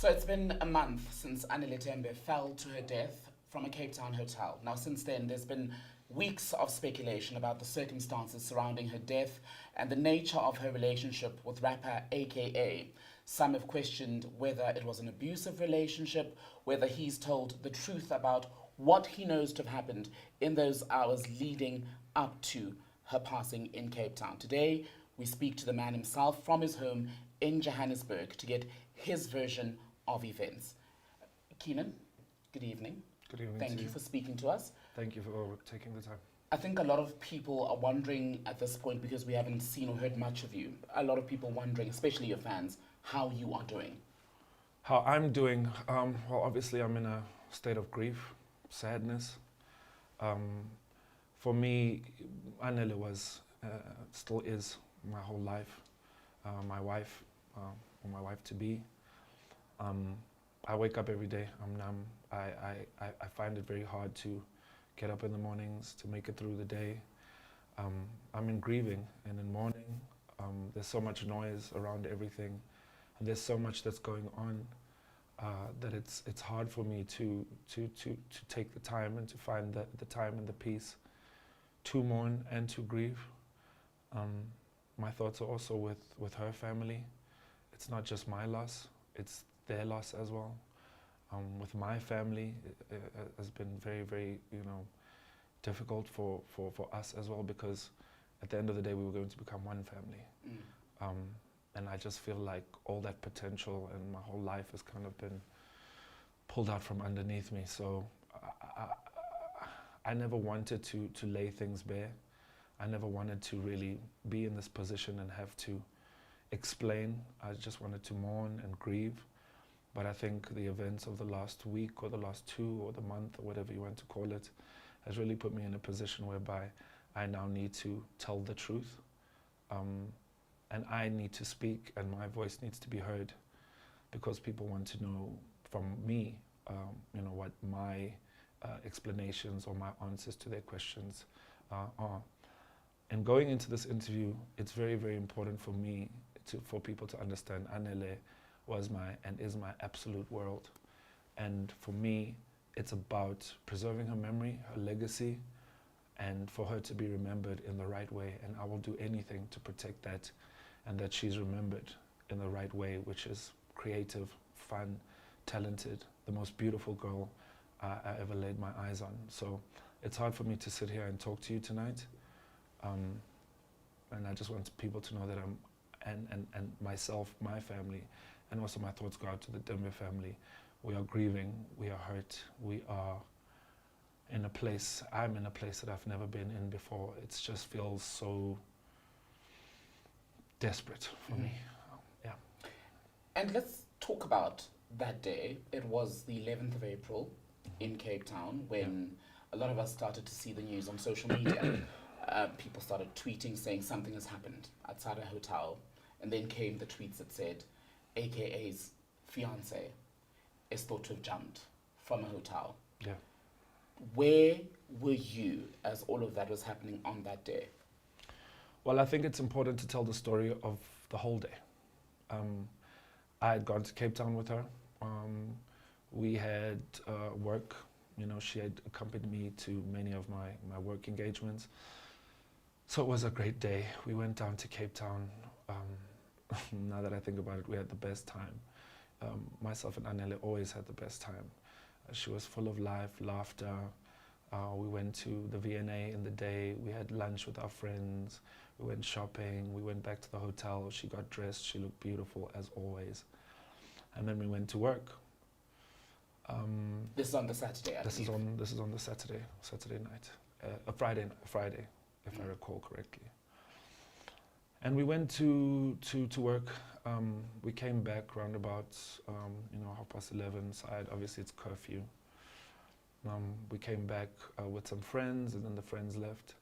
So it's been a month since Anele Tembe fell to her death from a Cape Town hotel. Now, since then, there's been weeks of speculation about the circumstances surrounding her death and the nature of her relationship with rapper AKA. Some have questioned whether it was an abusive relationship, whether he's told the truth about what he knows to have happened in those hours leading up to her passing in Cape Town. Today, we speak to the man himself from his home in Johannesburg to get his version of events. Kiernan, good evening. Good evening. Thank you for speaking to us. Thank you for taking the time. I think a lot of people are wondering at this point, because we haven't seen or heard much of you, a lot of people wondering, especially your fans, how you are doing. How I'm doing? Well, obviously I'm in a state of grief, sadness. For me, Anele was, still is my whole life, my wife, or my wife-to-be. I wake up every day, I'm numb. I find it very hard to get up in the mornings, to make it through the day. I'm in grieving and in mourning. There's so much noise around everything, and there's so much that's going on that it's hard for me to take the time and to find the time and the peace to mourn and to grieve. My thoughts are also with her family. It's not just my loss, it's their loss as well. With my family, it has been very, very, difficult for us as well, because at the end of the day, we were going to become one family. And I just feel like all that potential and my whole life has kind of been pulled out from underneath me. So I never wanted to lay things bare. I never wanted to really be in this position and have to explain. I just wanted to mourn and grieve. But I think the events of the last week or the last 2 or the month or whatever you want to call it has really put me in a position whereby I now need to tell the truth. And I need to speak, and my voice needs to be heard, because people want to know from me, what my explanations or my answers to their questions are. And going into this interview, it's very, very important for me for people to understand Anele was and is my absolute world. And for me, it's about preserving her memory, her legacy, and for her to be remembered in the right way. And I will do anything to protect that, and that she's remembered in the right way, which is creative, fun, talented, the most beautiful girl I ever laid my eyes on. So it's hard for me to sit here and talk to you tonight. And I just want people to know that and myself, my family, and also my thoughts go out to the Tembe family. We are grieving, we are hurt, we are in a place, I'm in a place that I've never been in before. It just feels so desperate for me. Yeah. And let's talk about that day. It was the 11th of April in Cape Town when a lot of us started to see the news on social media. People started tweeting saying something has happened outside a hotel. And then came the tweets that said, AKA's fiance is thought to have jumped from a hotel. Yeah. Where were you as all of that was happening on that day? Well, I think it's important to tell the story of the whole day. I had gone to Cape Town with her. We had work. She had accompanied me to many of my work engagements. So it was a great day. We went down to Cape Town. Now that I think about it, we had the best time. Myself and Anele always had the best time. She was full of life, laughter. We went to the V&A in the day. We had lunch with our friends. We went shopping. We went back to the hotel. She got dressed. She looked beautiful as always. And then we went to work. This is on the Saturday. This is on the Saturday night, Friday, if I recall correctly. And we went to work. We came back round about 11:30 side. Obviously, it's curfew. We came back with some friends, and then the friends left.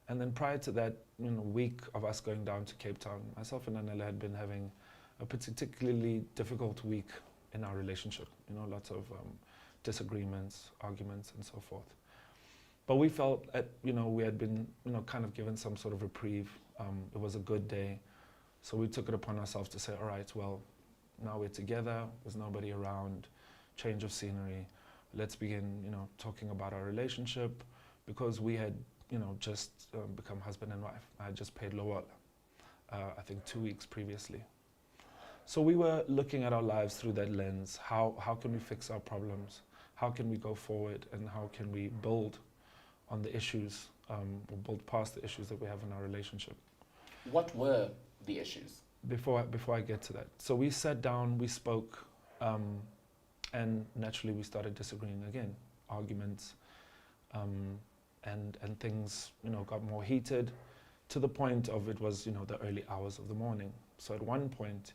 And then prior to that, week of us going down to Cape Town, myself and Anele had been having a particularly difficult week in our relationship. Lots of disagreements, arguments, and so forth. But we felt we had been kind of given some sort of reprieve. It was a good day, so we took it upon ourselves to say, all right, well, now we're together, there's nobody around, change of scenery. Let's begin, talking about our relationship, because we had, just become husband and wife. I had just paid lobola, I think 2 weeks previously. So we were looking at our lives through that lens. How can we fix our problems? How can we go forward, and how can we build on the issues, or build past the issues that we have in our relationship? What were the issues? Before I get to that, so we sat down, we spoke, and naturally we started disagreeing again, arguments, and things, got more heated, to the point of it was, the early hours of the morning. So at one point,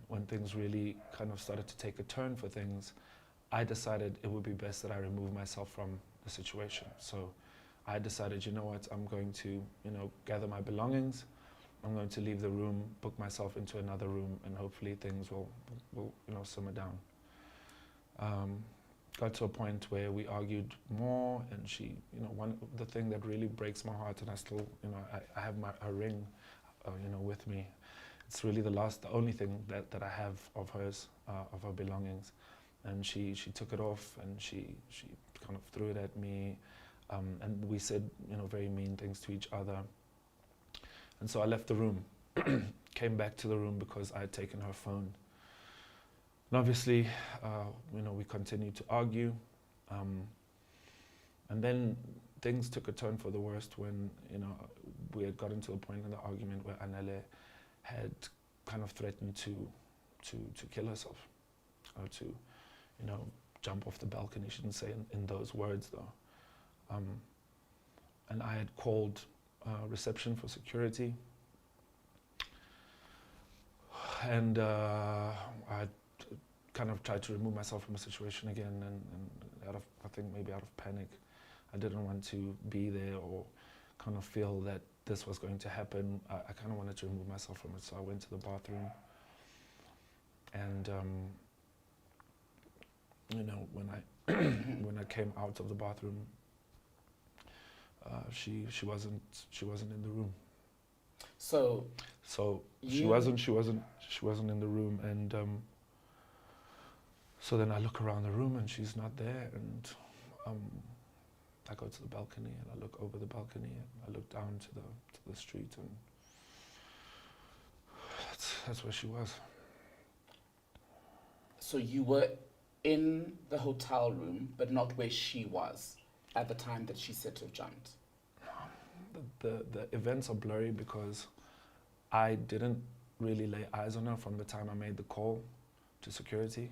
when things really kind of started to take a turn for things, I decided it would be best that I remove myself from the situation. So I decided, you know what, I'm going to, gather my belongings, I'm going to leave the room, book myself into another room, and hopefully things will simmer down. Got to a point where we argued more, and she, the thing that really breaks my heart, and I still, I have her ring, with me. It's really the only thing that I have of hers, of her belongings. And she took it off, and she kind of threw it at me, and we said, very mean things to each other. And so I left the room, came back to the room because I had taken her phone. And obviously, we continued to argue. And then things took a turn for the worst when, we had gotten to a point in the argument where Anele had kind of threatened to kill herself, or to, jump off the balcony. She didn't say in those words, though. And I had called reception for security, and I kind of tried to remove myself from the situation again, and I think maybe out of panic, I didn't want to be there or kind of feel that this was going to happen. I kind of wanted to remove myself from it, so I went to the bathroom, and when I came out of the bathroom, she wasn't in the room. So she wasn't in the room, and so then I look around the room and she's not there, and I go to the balcony and I look over the balcony and I look down to the street, and that's where she was. So you were in the hotel room, but not where she was at the time that she said to have jumped? The events are blurry because I didn't really lay eyes on her from the time I made the call to security.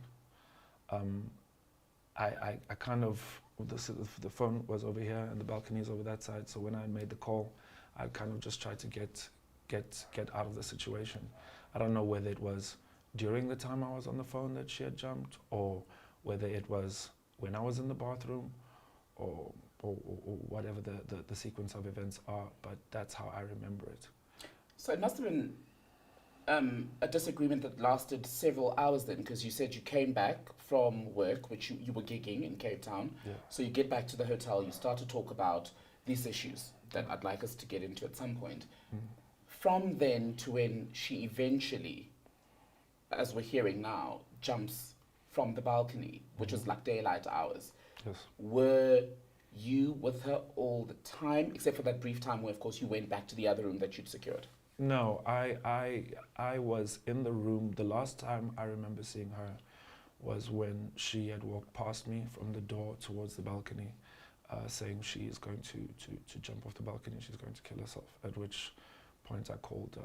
I kind of, the phone was over here and the balcony is over that side, so when I made the call, I kind of just tried to get out of the situation. I don't know whether it was during the time I was on the phone that she had jumped, or whether it was when I was in the bathroom, or whatever the sequence of events are, but that's how I remember it. So it must have been a disagreement that lasted several hours then, because you said you came back from work, which you were gigging in Cape Town. Yeah. So you get back to the hotel, you start to talk about these issues that I'd like us to get into at some point. Mm. From then to when she eventually, as we're hearing now, jumps from the balcony, which was like daylight hours. Yes. Were you with her all the time, except for that brief time where, of course, you went back to the other room that you'd secured? No, I was in the room. The last time I remember seeing her was when she had walked past me from the door towards the balcony, saying she is going to jump off the balcony, she's going to kill herself, at which point I called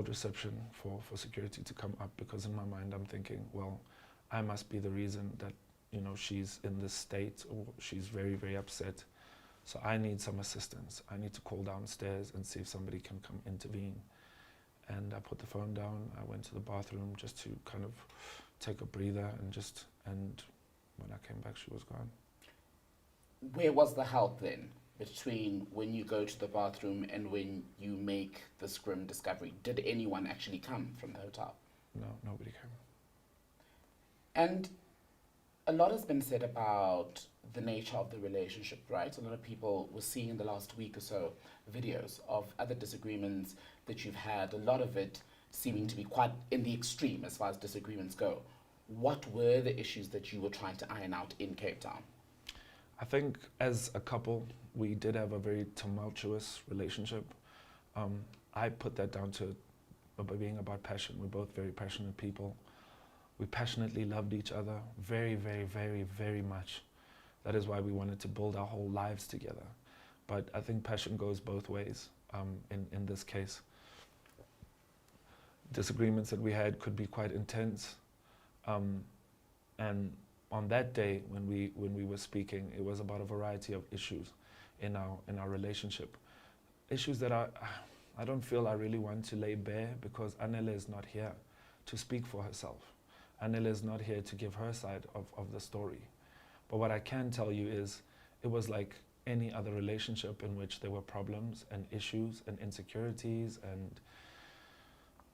reception for security to come up, because in my mind I'm thinking, well, I must be the reason that she's in this state, or she's very, very upset. So I need some assistance. I need to call downstairs and see if somebody can come intervene. And I put the phone down. I went to the bathroom just to kind of take a breather, and when I came back, she was gone. Where was the help then, between when you go to the bathroom and when you make this grim discovery? Did anyone actually come from the hotel? No, nobody came. And a lot has been said about the nature of the relationship, right? A lot of people were seeing in the last week or so videos of other disagreements that you've had. A lot of it seeming to be quite in the extreme as far as disagreements go. What were the issues that you were trying to iron out in Cape Town? I think as a couple, we did have a very tumultuous relationship. I put that down to being about passion. We're both very passionate people. We passionately loved each other very, very, very, very much. That is why we wanted to build our whole lives together. But I think passion goes both ways in this case. Disagreements that we had could be quite intense. And on that day when we were speaking, it was about a variety of issues in our relationship. Issues that I don't feel I really want to lay bare because Anele is not here to speak for herself. Anele is not here to give her side of the story. But what I can tell you is it was like any other relationship in which there were problems and issues and insecurities and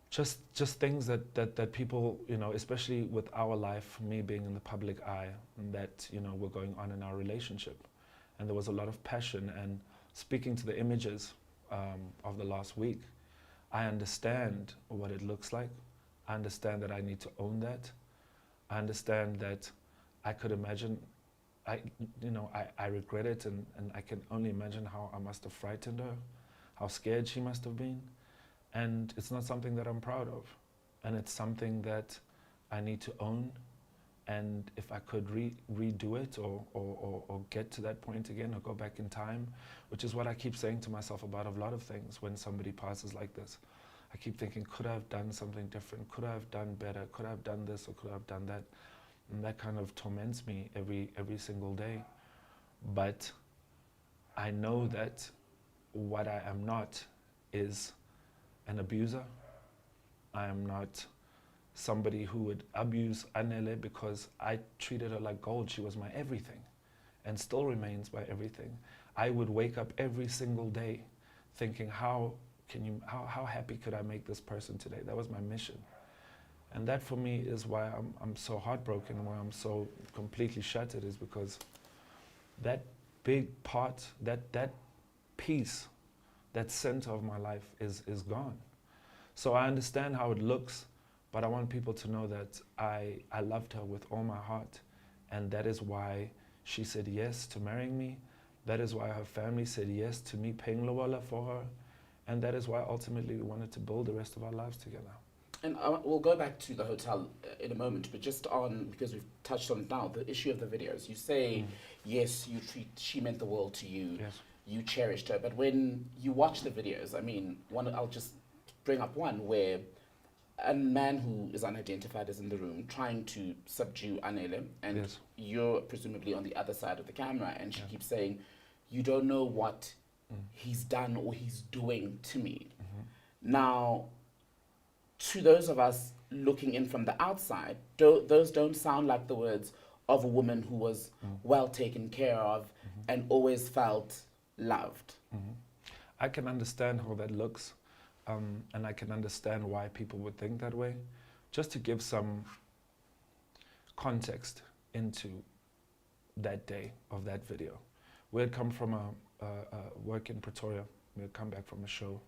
just things that people, you know, especially with our life, me being in the public eye, that, you know, were going on in our relationship. And there was a lot of passion. And speaking to the images of the last week, I understand what it looks like. I understand that I need to own that. I understand that I could imagine, I regret it, and I can only imagine how I must have frightened her, how scared she must have been. And it's not something that I'm proud of. And it's something that I need to own. And if I could redo it or get to that point again or go back in time, which is what I keep saying to myself about a lot of things when somebody passes like this. I keep thinking, could I have done something different? Could I have done better? Could I have done this or could I have done that? And that kind of torments me every single day. But I know that what I am not is an abuser. I am not somebody who would abuse Anele because I treated her like gold. She was my everything and still remains my everything. I would wake up every single day thinking, how happy could I make this person today? That was my mission. And that for me is why I'm so heartbroken and why I'm so completely shattered, is because that big part, that piece, that center of my life is gone. So I understand how it looks, but I want people to know that I loved her with all my heart. And that is why she said yes to marrying me. That is why her family said yes to me paying lobola for her. And that is why ultimately we wanted to build the rest of our lives together. And we'll go back to the hotel in a moment, but just on, because we've touched on it now, the issue of the videos. You say, yes, she meant the world to you. Yes. You cherished her. But when you watch the videos, I mean, I'll just bring up one where a man who is unidentified is in the room trying to subdue Anele, and Yes. you're presumably on the other side of the camera, and she keeps saying, you don't know what he's done or he's doing to me. Now, to those of us looking in from the outside, those don't sound like the words of a woman who was well taken care of and always felt loved. I can understand how that looks, and I can understand why people would think that way. Just to give some context into that day of that video. We had come from a work in Pretoria. We had come back from a show.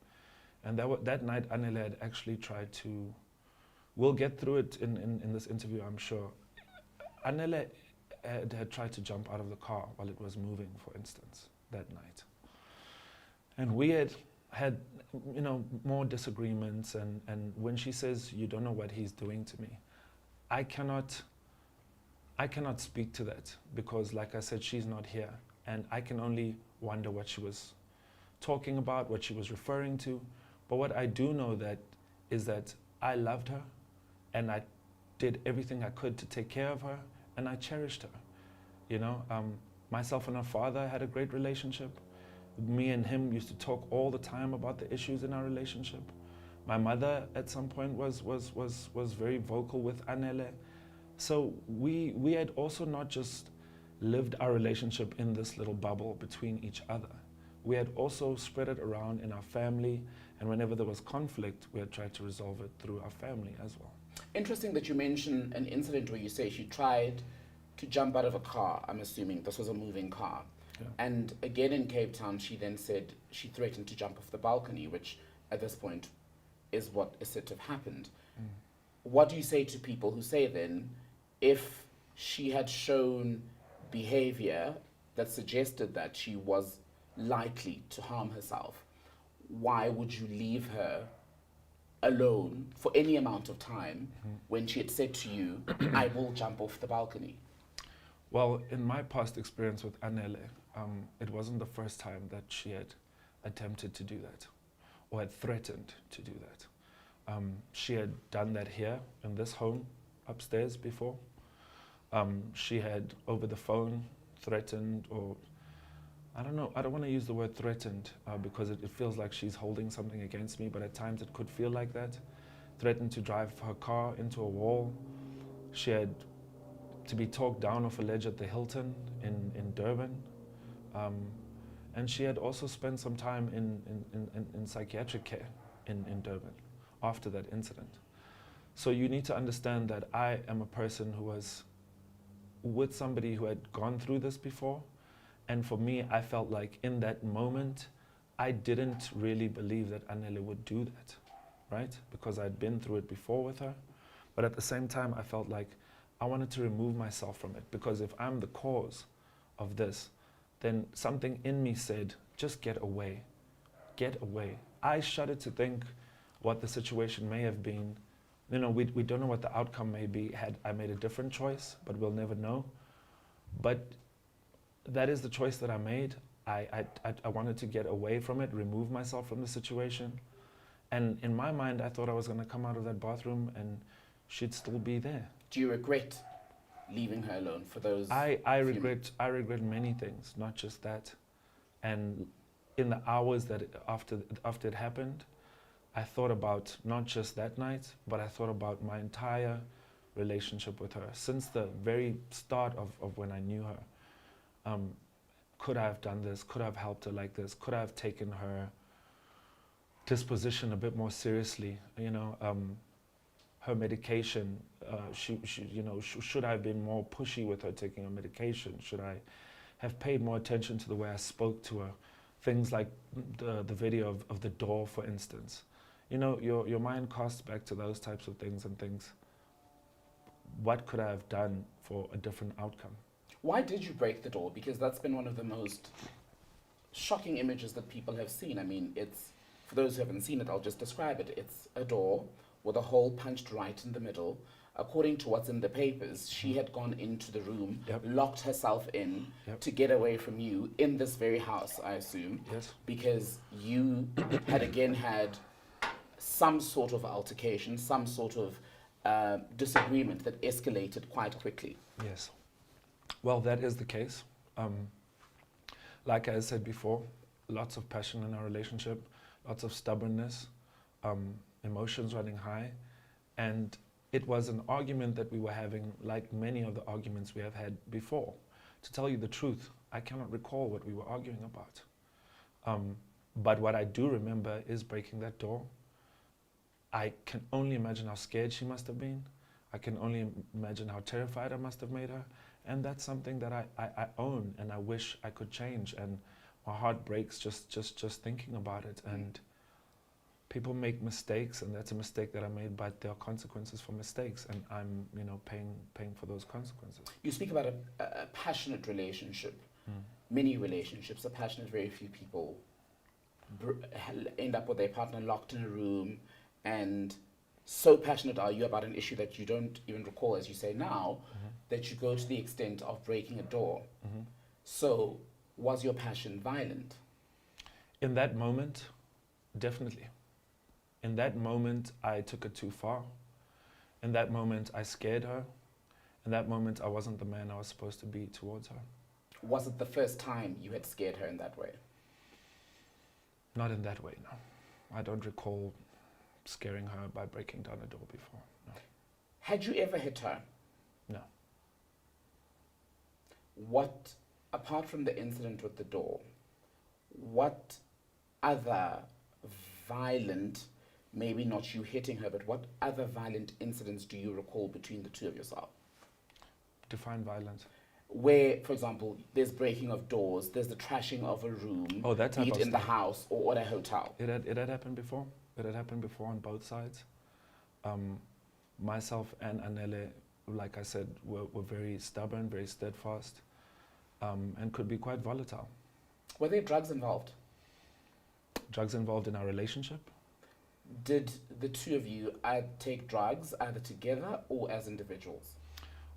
And that night, Anele had actually tried to, we'll get through it in this interview, I'm sure. Anele had tried to jump out of the car while it was moving, for instance, that night. And we had more disagreements, and when she says, you don't know what he's doing to me, I cannot speak to that because, like I said, she's not here. And I can only wonder what she was talking about, what she was referring to. But what I do know is that I loved her, and I did everything I could to take care of her, and I cherished her. Myself and her father had a great relationship. Me and him used to talk all the time about the issues in our relationship. My mother at some point was very vocal with Anele. So we had also not just lived our relationship in this little bubble between each other. We had also spread it around in our family, and whenever there was conflict, we had tried to resolve it through our family as well. Interesting that you mention an incident where you say she tried to jump out of a car. I'm assuming this was a moving car. Yeah. And again in Cape Town, she then said she threatened to jump off the balcony, which at this point is what is said to have happened. What do you say to people who say then, if she had shown behavior that suggested that she was likely to harm herself, why would you leave her alone for any amount of time when she had said to you, I will jump off the balcony? Well, in my past experience with Anele, it wasn't the first time that she had attempted to do that or had threatened to do that. She had done that here in this home upstairs before. She had, over the phone, threatened, or I don't know, I don't want to use the word threatened because it feels like she's holding something against me, but at times it could feel like that. Threatened to drive her car into a wall. She had to be talked down off a ledge at the Hilton in Durban. And she had also spent some time in psychiatric care in Durban after that incident. So you need to understand that I am a person who was with somebody who had gone through this before. And for me, I felt like in that moment, I didn't really believe that Anele would do that, right? Because I'd been through it before with her. But at the same time, I felt like I wanted to remove myself from it, because if I'm the cause of this, then something in me said, just get away, get away. I shudder to think what the situation may have been. You know, we don't know what the outcome may be had I made a different choice, but we'll never know. But that is the choice that I made. I wanted to get away from it, remove myself from the situation. And in my mind, I thought I was going to come out of that bathroom and she'd still be there. Do you regret leaving her alone for those? I regret many things, not just that. And in the hours that after it happened, I thought about not just that night, but I thought about my entire relationship with her since the very start of when I knew her. Could I have done this? Could I have helped her like this? Could I have taken her disposition a bit more seriously? You know, her medication. Should I have been more pushy with her taking her medication? Should I have paid more attention to the way I spoke to her? Things like the video of the door, for instance. You know, your mind casts back to those types of things and thinks, what could I have done for a different outcome? Why did you break the door? Because that's been one of the most shocking images that people have seen. I mean, it's, for those who haven't seen it, I'll just describe it. It's a door with a hole punched right in the middle. According to what's in the papers, she had gone into the room, locked herself in to get away from you in this very house, I assume. Yes. Because you had again had some sort of altercation, some sort of disagreement that escalated quite quickly. Yes. Well, that is the case. Like I said before, lots of passion in our relationship, lots of stubbornness, emotions running high. And it was an argument that we were having like many of the arguments we have had before. To tell you the truth, I cannot recall what we were arguing about. But what I do remember is breaking that door. I can only imagine how scared she must have been. I can only imagine how terrified I must have made her. And that's something that I own and I wish I could change. And my heart breaks just thinking about it. And people make mistakes, and that's a mistake that I made, but there are consequences for mistakes, and I'm, paying for those consequences. You speak about a passionate relationship. Many relationships are passionate. Very few people end up with their partner locked in a room, and so passionate are you about an issue that you don't even recall, as you say now, that you go to the extent of breaking a door. So was your passion violent? In that moment, definitely. In that moment, I took it too far. In that moment, I scared her. In that moment, I wasn't the man I was supposed to be towards her. Was it the first time you had scared her in that way? Not in that way, no. I don't recall scaring her by breaking down a door before, no. Had you ever hit her? No. What, apart from the incident with the door, what other violent, maybe not you hitting her, but what other violent incidents do you recall between the two of yourself? Define violence. Where, for example, there's breaking of doors, there's the trashing of a room, Oh, that type be it of in the stuff. house or at a hotel. It had happened before. It had happened before on both sides. Myself and Anele, like I said, were very stubborn, very steadfast, and could be quite volatile. Were there drugs involved? Drugs involved in our relationship? Did the two of you take drugs either together or as individuals?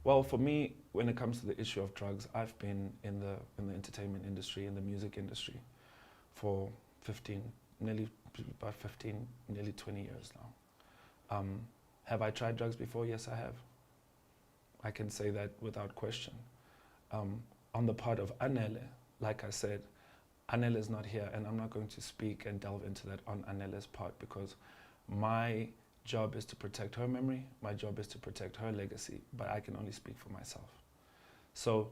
Well, for me, when it comes to the issue of drugs, I've been in the entertainment industry, in the music industry, for nearly 20 years now. Have I tried drugs before? Yes, I have. I can say that without question. On the part of Anele, like I said, Anele is not here, and I'm not going to speak and delve into that on Anele's part, because my job is to protect her memory, my job is to protect her legacy, but I can only speak for myself. So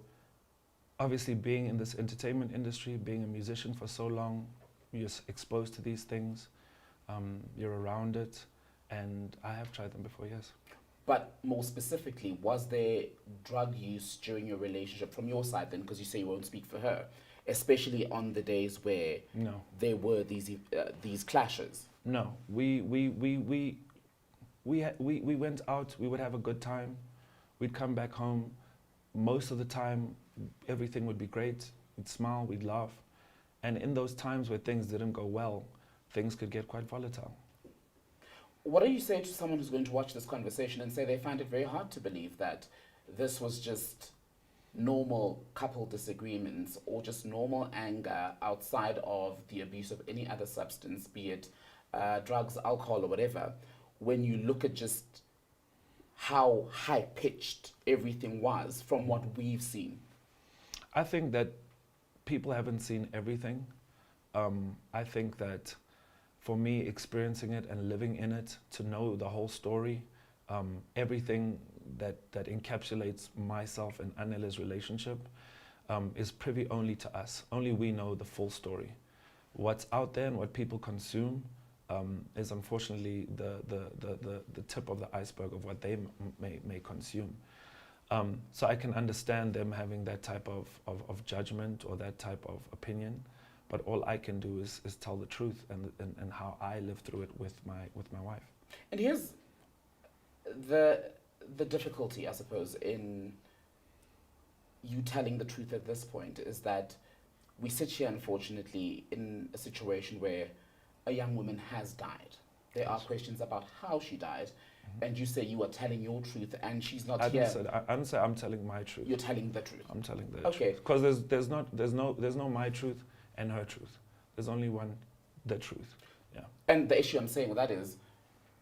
obviously, being in this entertainment industry, being a musician for so long, you're exposed to these things, you're around it, and I have tried them before, yes. But more specifically, was there drug use during your relationship from your side then, because you say you won't speak for her, especially on the days where No. there were these clashes? No, we went out, we would have a good time, we'd come back home, most of the time everything would be great, we'd smile, we'd laugh, and in those times where things didn't go well, things could get quite volatile. What do you say to someone who's going to watch this conversation and say they find it very hard to believe that this was just normal couple disagreements or just normal anger outside of the abuse of any other substance, be it drugs, alcohol, or whatever, when you look at just how high-pitched everything was from what we've seen? I think that people haven't seen everything. I think that for me, experiencing it and living in it, to know the whole story, everything that encapsulates myself and Anele's relationship is privy only to us. Only we know the full story. What's out there and what people consume is unfortunately the tip of the iceberg of what they may consume. So I can understand them having that type of judgment or that type of opinion, but all I can do is tell the truth and how I live through it with my wife. And here's the difficulty, I suppose, in you telling the truth at this point, is that we sit here, unfortunately, in a situation where a young woman has died. There are questions about how she died, and you say you are telling your truth, and she's not here. I didn't say I'm telling my truth. You're telling the truth. I'm telling the Okay. truth. Because there's no my truth and her truth. There's only one, the truth. Yeah. And the issue I'm saying with that is,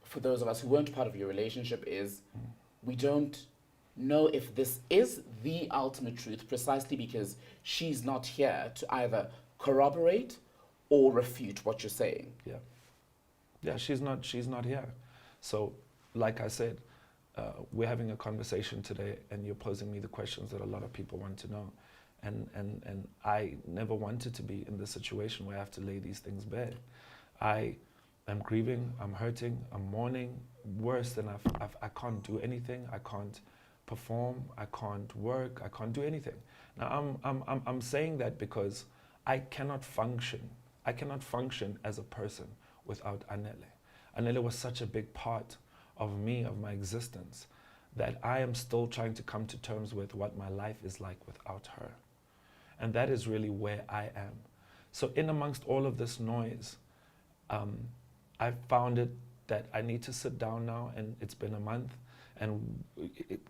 for those of us who weren't part of your relationship, is we don't know if this is the ultimate truth, precisely because she's not here to either corroborate or refute what you're saying. Yeah. Yeah, she's not here. So, like I said, we're having a conversation today, and you're posing me the questions that a lot of people want to know. And I never wanted to be in this situation where I have to lay these things bare. I am grieving, I'm hurting, I'm mourning. Worse than I can't do anything. I can't perform. I can't work. I can't do anything. Now I'm saying that because I cannot function. I cannot function as a person without Anele. Anele was such a big part of me, of my existence, that I am still trying to come to terms with what my life is like without her. And that is really where I am. So in amongst all of this noise, I found it that I need to sit down now, and it's been a month, and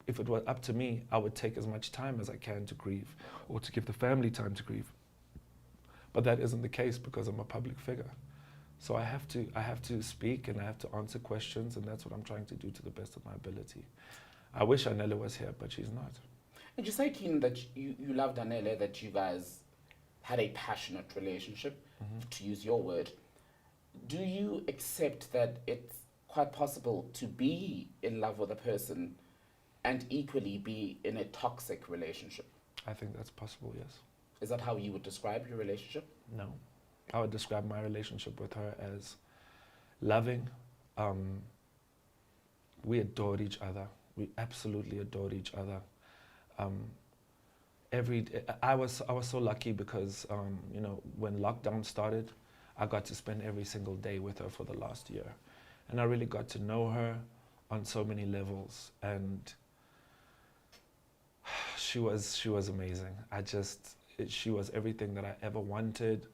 if it were up to me, I would take as much time as I can to grieve, or to give the family time to grieve. But that isn't the case because I'm a public figure. So I have to speak, and I have to answer questions, and that's what I'm trying to do to the best of my ability. I wish Anele was here, but she's not. And you say, Kiernan, that you loved Anele, that you guys had a passionate relationship, to use your word. Do you accept that it's quite possible to be in love with a person and equally be in a toxic relationship? I think that's possible, yes. Is that how you would describe your relationship? No. I would describe my relationship with her as loving. We adored each other. We absolutely adored each other. I was so lucky because when lockdown started, I got to spend every single day with her for the last year. And I really got to know her on so many levels. And she was amazing. She was everything that I ever wanted.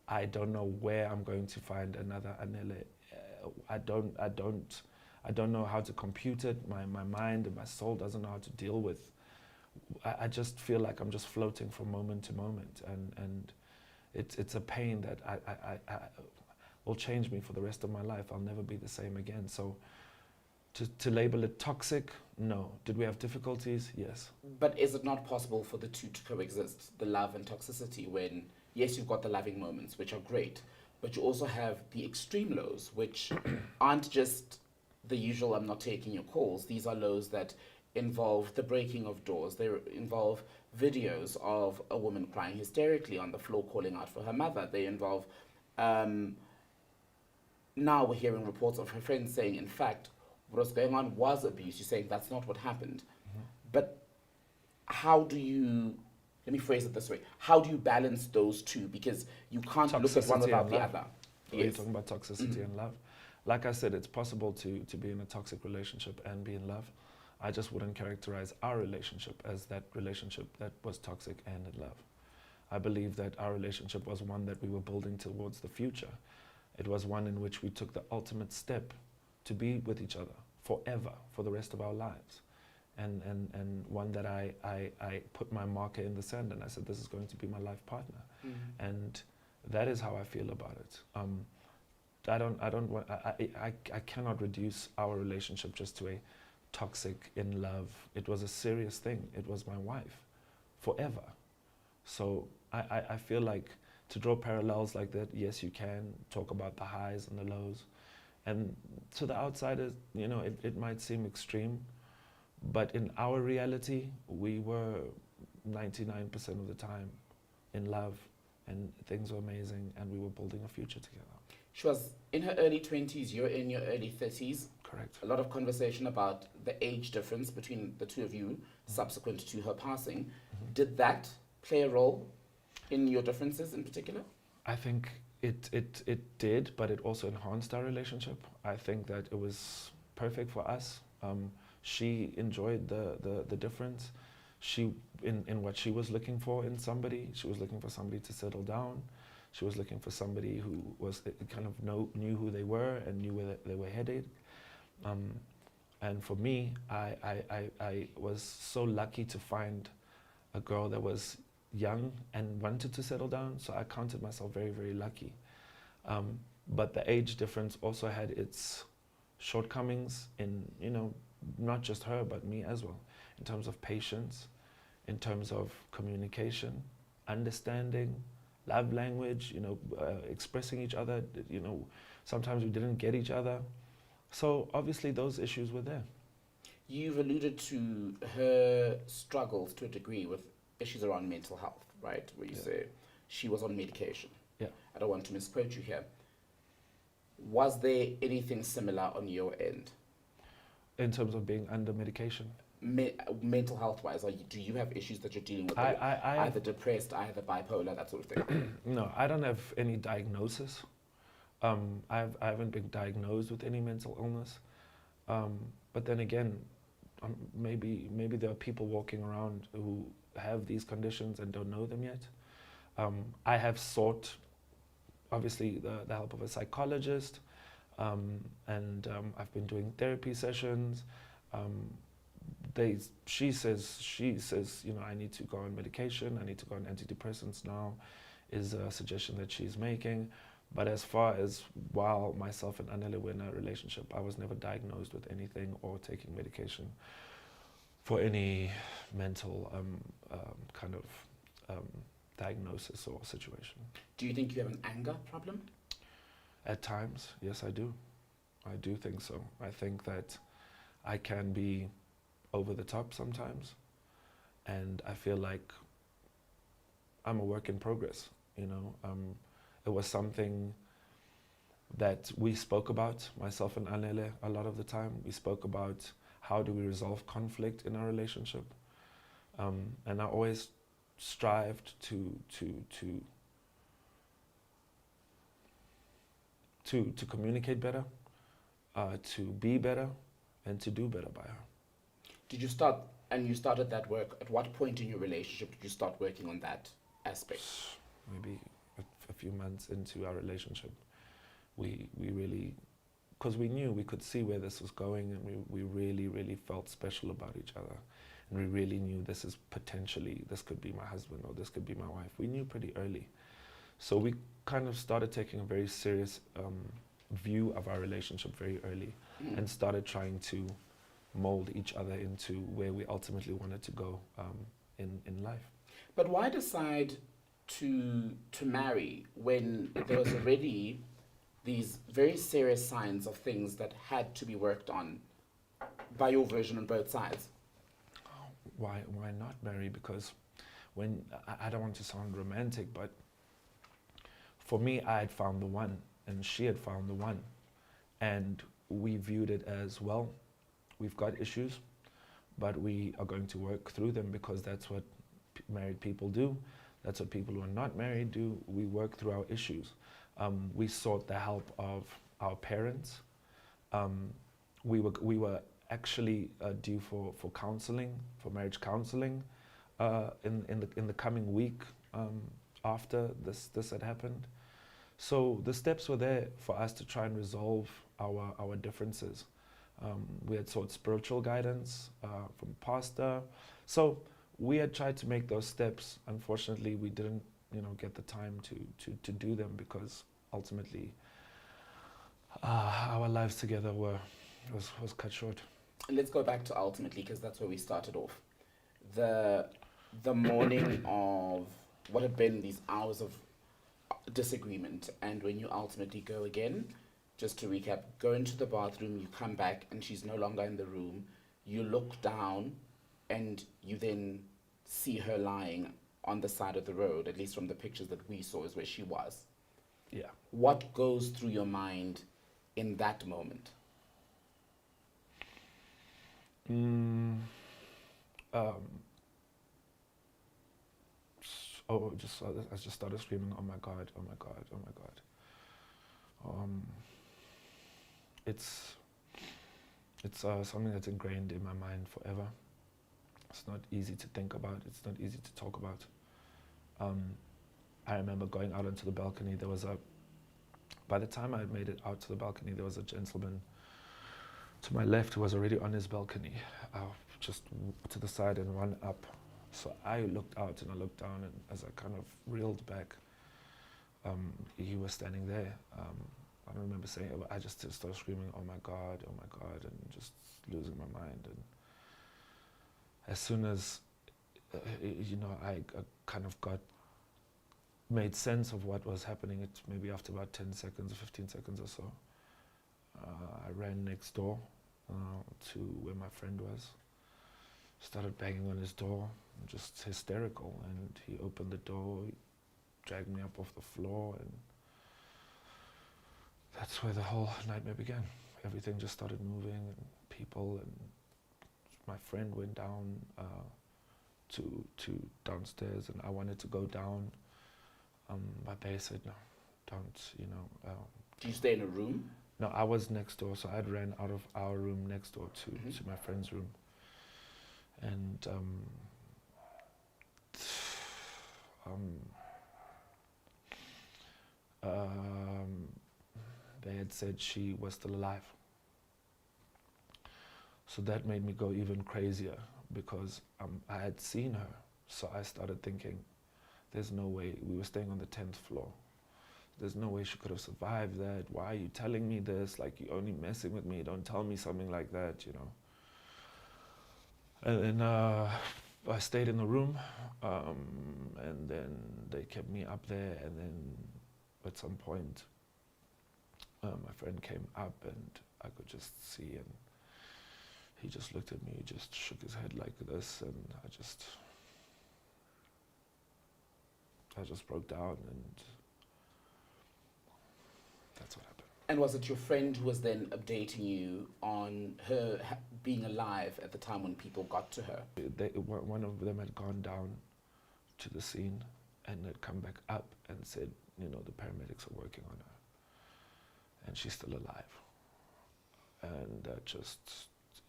I don't know where I'm going to find another Anele. I don't know how to compute it. My mind and my soul doesn't know how to deal with. I just feel like I'm just floating from moment to moment, and it's a pain that I will change me for the rest of my life. I'll never be the same again. So to label it toxic, no. Did we have difficulties? Yes. But is it not possible for the two to coexist, the love and toxicity, when, yes, you've got the loving moments, which are great, but you also have the extreme lows, which aren't just the usual, I'm not taking your calls. These are lows that involve the breaking of doors. They involve videos of a woman crying hysterically on the floor, calling out for her mother. They involve, now we're hearing reports of her friends saying, in fact, what was going on was abuse. You're saying that's not what happened. Mm-hmm. But how do you, let me phrase it this way, how do you balance those two? Because you can't look at one without the other. Yes. You're talking about toxicity and love. Like I said, it's possible to be in a toxic relationship and be in love. I just wouldn't characterize our relationship as that relationship that was toxic and in love. I believe that our relationship was one that we were building towards the future. It was one in which we took the ultimate step to be with each other forever, for the rest of our lives. And one that I put my marker in the sand and I said, this is going to be my life partner. Mm-hmm. And that is how I feel about it. I cannot reduce our relationship just to a toxic in love. It was a serious thing. It was my wife forever. So I feel like to draw parallels like that, yes, you can talk about the highs and the lows. And to the outsiders, you know, it might seem extreme, but in our reality, we were 99% of the time in love, and things were amazing, and we were building a future together. She was in her early 20s, you're in your early 30s. Correct. A lot of conversation about the age difference between the two of you subsequent to her passing. Mm-hmm. Did that play a role in your differences in particular? I think it did, but it also enhanced our relationship. I think that it was perfect for us. She enjoyed the difference. She in what she was looking for in somebody. She was looking for somebody to settle down. She was looking for somebody who was kind of knew who they were and knew where they were headed. And for me, I was so lucky to find a girl that was young and wanted to settle down, so I counted myself very, very lucky. But the age difference also had its shortcomings in, you know, not just her, but me as well, in terms of patience, in terms of communication, understanding, love language, you know, expressing each other, you know, sometimes we didn't get each other. So obviously those issues were there. You've alluded to her struggles to a degree with issues around mental health, right? Where you say she was on medication. Yeah. I don't want to misquote you here. Was there anything similar on your end? In terms of being under medication? Mental health wise, do you have issues that you're dealing with? Either depressed, either bipolar, that sort of thing? No, I don't have any diagnosis. I haven't been diagnosed with any mental illness. But then again, maybe there are people walking around who have these conditions and don't know them yet. I have sought, obviously, the help of a psychologist, and I've been doing therapy sessions. She says, you know, I need to go on medication, I need to go on antidepressants now, is a suggestion that she's making. But as far as while myself and Anele were in a relationship, I was never diagnosed with anything or taking medication for any mental kind of diagnosis or situation. Do you think you have an anger problem? At times, yes, I do. I do think so. I think that I can be over the top sometimes, and I feel like I'm a work in progress, you know. It was something that we spoke about, myself and Anele, a lot of the time. We spoke about how do we resolve conflict in our relationship. And I always strived to to communicate better, to be better, and to do better by her. Did you start, and you started that work, at what point in your relationship did you start working on that aspect? Maybe a few months into our relationship, we really, because we knew, we could see where this was going, and we really, really felt special about each other. And we really knew this could be my husband or this could be my wife. We knew pretty early. So we kind of started taking a very serious view of our relationship very early, and started trying to mold each other into where we ultimately wanted to go in life. But why decide to marry when there was already these very serious signs of things that had to be worked on by your version on both sides? Why not marry? Because when I don't want to sound romantic, but for me, I had found the one, and she had found the one, and we viewed it as, well, we've got issues, but we are going to work through them, because that's what married people do. That's what people who are not married do. We work through our issues. We sought the help of our parents. We were actually due for counseling, for marriage counseling, in the coming week after this had happened. So the steps were there for us to try and resolve our differences. We had sought spiritual guidance from pastor. So we had tried to make those steps. Unfortunately, we didn't, get the time to do them, because ultimately our lives together was cut short. Let's go back to ultimately, because that's where we started off. The morning of what had been these hours of disagreement, and when you ultimately go again, just to recap, go into the bathroom, you come back and she's no longer in the room, you look down and you then see her lying on the side of the road, at least from the pictures that we saw is where she was. Yeah. What goes through your mind in that moment? I just started screaming, "Oh my God, oh my God, oh my God." It's something that's ingrained in my mind forever. It's not easy to think about. It's not easy to talk about. I remember going out onto the balcony. By the time I had made it out to the balcony, there was a gentleman to my left who was already on his balcony, just to the side and one up. So I looked out and I looked down, and as I kind of reeled back, he was standing there. I don't remember saying it, but I just started screaming, "Oh my God, oh my God," and just losing my mind. And as soon as, I kind of made sense of what was happening, it maybe after about 10 seconds or 15 seconds or so, I ran next door to where my friend was, started banging on his door, just hysterical, and he opened the door, he dragged me up off the floor, and that's where the whole nightmare began. Everything just started moving, and people, and my friend went down to downstairs, and I wanted to go down, but they said, "No, don't, Do you stay in a room? No, I was next door, so I'd ran out of our room next door to my friend's room. And they had said she was still alive. So that made me go even crazier, because I had seen her. So I started thinking, there's no way. We were staying on the 10th floor. There's no way she could have survived that. Why are you telling me this? Like, you're only messing with me. Don't tell me something like that, And then I stayed in the room, and then they kept me up there, and then at some point, my friend came up, and I could just see, and he just looked at me, he just shook his head like this, and I just broke down, and that's what happened. And was it your friend who was then updating you on her being alive at the time when people got to her? One of them had gone down to the scene and had come back up and said, the paramedics are working on her. and she's still alive. And that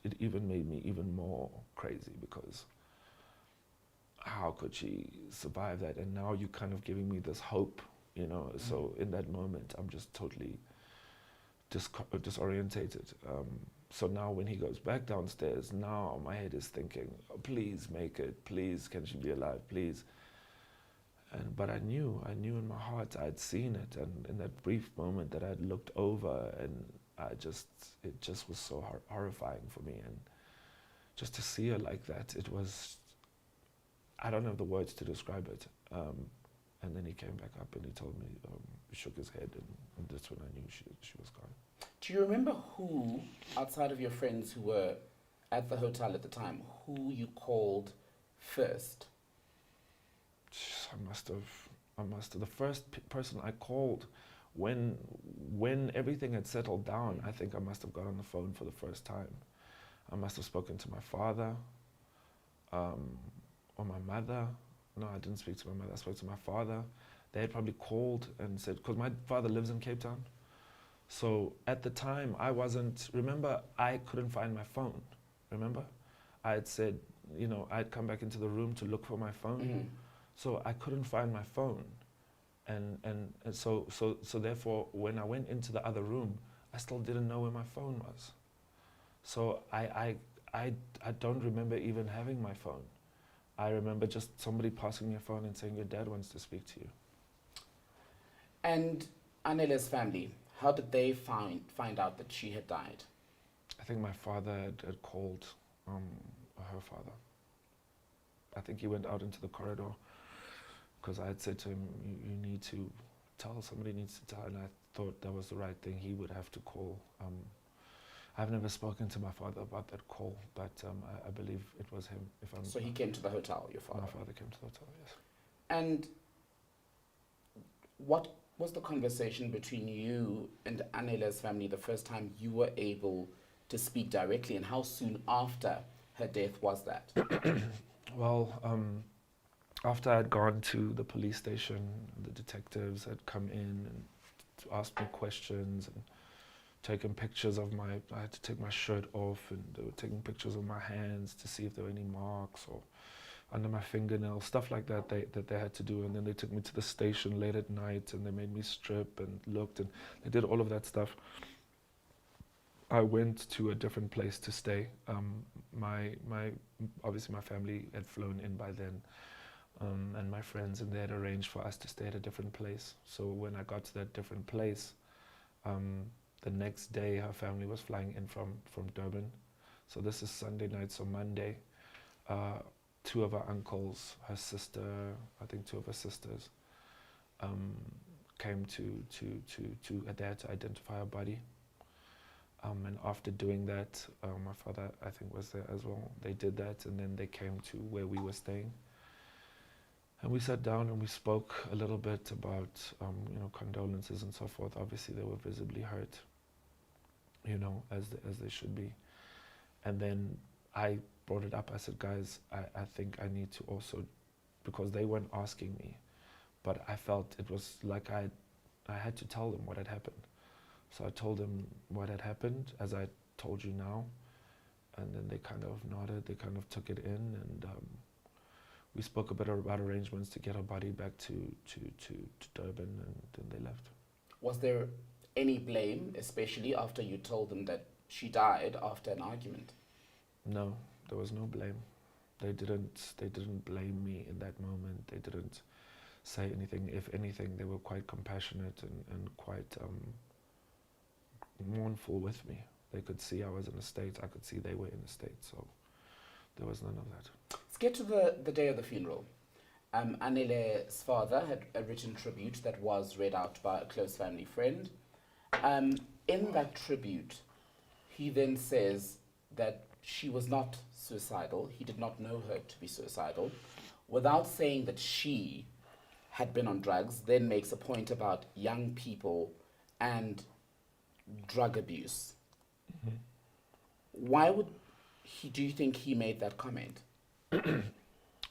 it even made me even more crazy, because how could she survive that? And now you're kind of giving me this hope, you know. So in that moment, I'm just totally disorientated. So now when he goes back downstairs, now my head is thinking, oh, please make it, please, can she be alive, please. But I knew in my heart I'd seen it, and in that brief moment that I'd looked over, and it just was so horrifying for me. And just to see her like that, it was, I don't have the words to describe it. And then he came back up and he told me, he shook his head, and that's when I knew she was gone. Do you remember who, outside of your friends who were at the hotel at the time, who you called first? I must have. The first person I called when everything had settled down, I think I must have got on the phone for the first time. I must have spoken to my father, or my mother. No, I didn't speak to my mother. I spoke to my father. They had probably called and said, because my father lives in Cape Town. So at the time, remember, I couldn't find my phone. Remember? I had said, I'd come back into the room to look for my phone. Mm-hmm. So I couldn't find my phone. And so therefore, when I went into the other room, I still didn't know where my phone was. So I don't remember even having my phone. I remember just somebody passing me a phone and saying, your dad wants to speak to you. And Anele's family, how did they find out that she had died? I think my father had called her father. I think he went out into the corridor, because I had said to him, you need to tell, somebody needs to tell, and I thought that was the right thing. He would have to call. I've never spoken to my father about that call, but I believe it was him. So he came to the hotel, your father? My father came to the hotel, yes. And what was the conversation between you and Anele's family the first time you were able to speak directly, and how soon after her death was that? Well, after I'd gone to the police station, the detectives had come in and asked me questions and taken pictures of I had to take my shirt off, and they were taking pictures of my hands to see if there were any marks or under my fingernails, stuff like that they had to do. And then they took me to the station late at night, and they made me strip and looked, and they did all of that stuff. I went to a different place to stay. Obviously my family had flown in by then, and my friends, and they had arranged for us to stay at a different place. So when I got to that different place, the next day her family was flying in from Durban. So this is Sunday night, so Monday, two of her uncles, her sister, I think two of her sisters, came they had to identify her body. And after doing that, my father, I think, was there as well. They did that, and then they came to where we were staying. And we sat down and we spoke a little bit about, condolences and so forth. Obviously, they were visibly hurt, as they should be. And then I brought it up. I said, guys, I think I need to also, because they weren't asking me, but I felt it was like I had to tell them what had happened. So I told them what had happened, as I told you now, and then they kind of nodded, they kind of took it in, and we spoke a bit about arrangements to get her body back to Durban, and then they left. Was there any blame, especially after you told them that she died after an argument? No, there was no blame. They didn't blame me in that moment. They didn't say anything. If anything, they were quite compassionate and quite mournful with me. They could see I was in a state. I could see they were in a state. So there was none of that. Let's get to the day of the funeral. Anele's father had a written tribute that was read out by a close family friend. In that tribute, he then says that she was not suicidal. He did not know her to be suicidal. Without saying that she had been on drugs, then makes a point about young people and drug abuse. Mm-hmm. Why do you think he made that comment?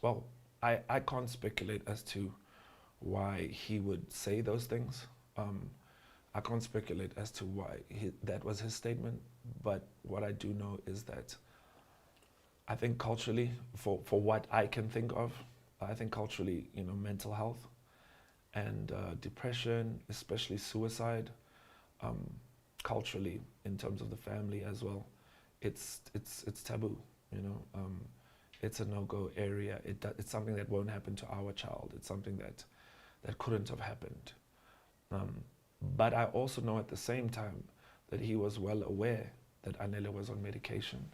Well, I can't speculate as to why he would say those things. I can't speculate as to why that was his statement, but what I do know is that I think culturally, for what I can think of, I think culturally, mental health and depression, especially suicide, culturally in terms of the family as well, it's taboo. It's a no-go area. It's something that won't happen to our child. It's something that couldn't have happened. But I also know at the same time that he was well aware that Anele was on medication.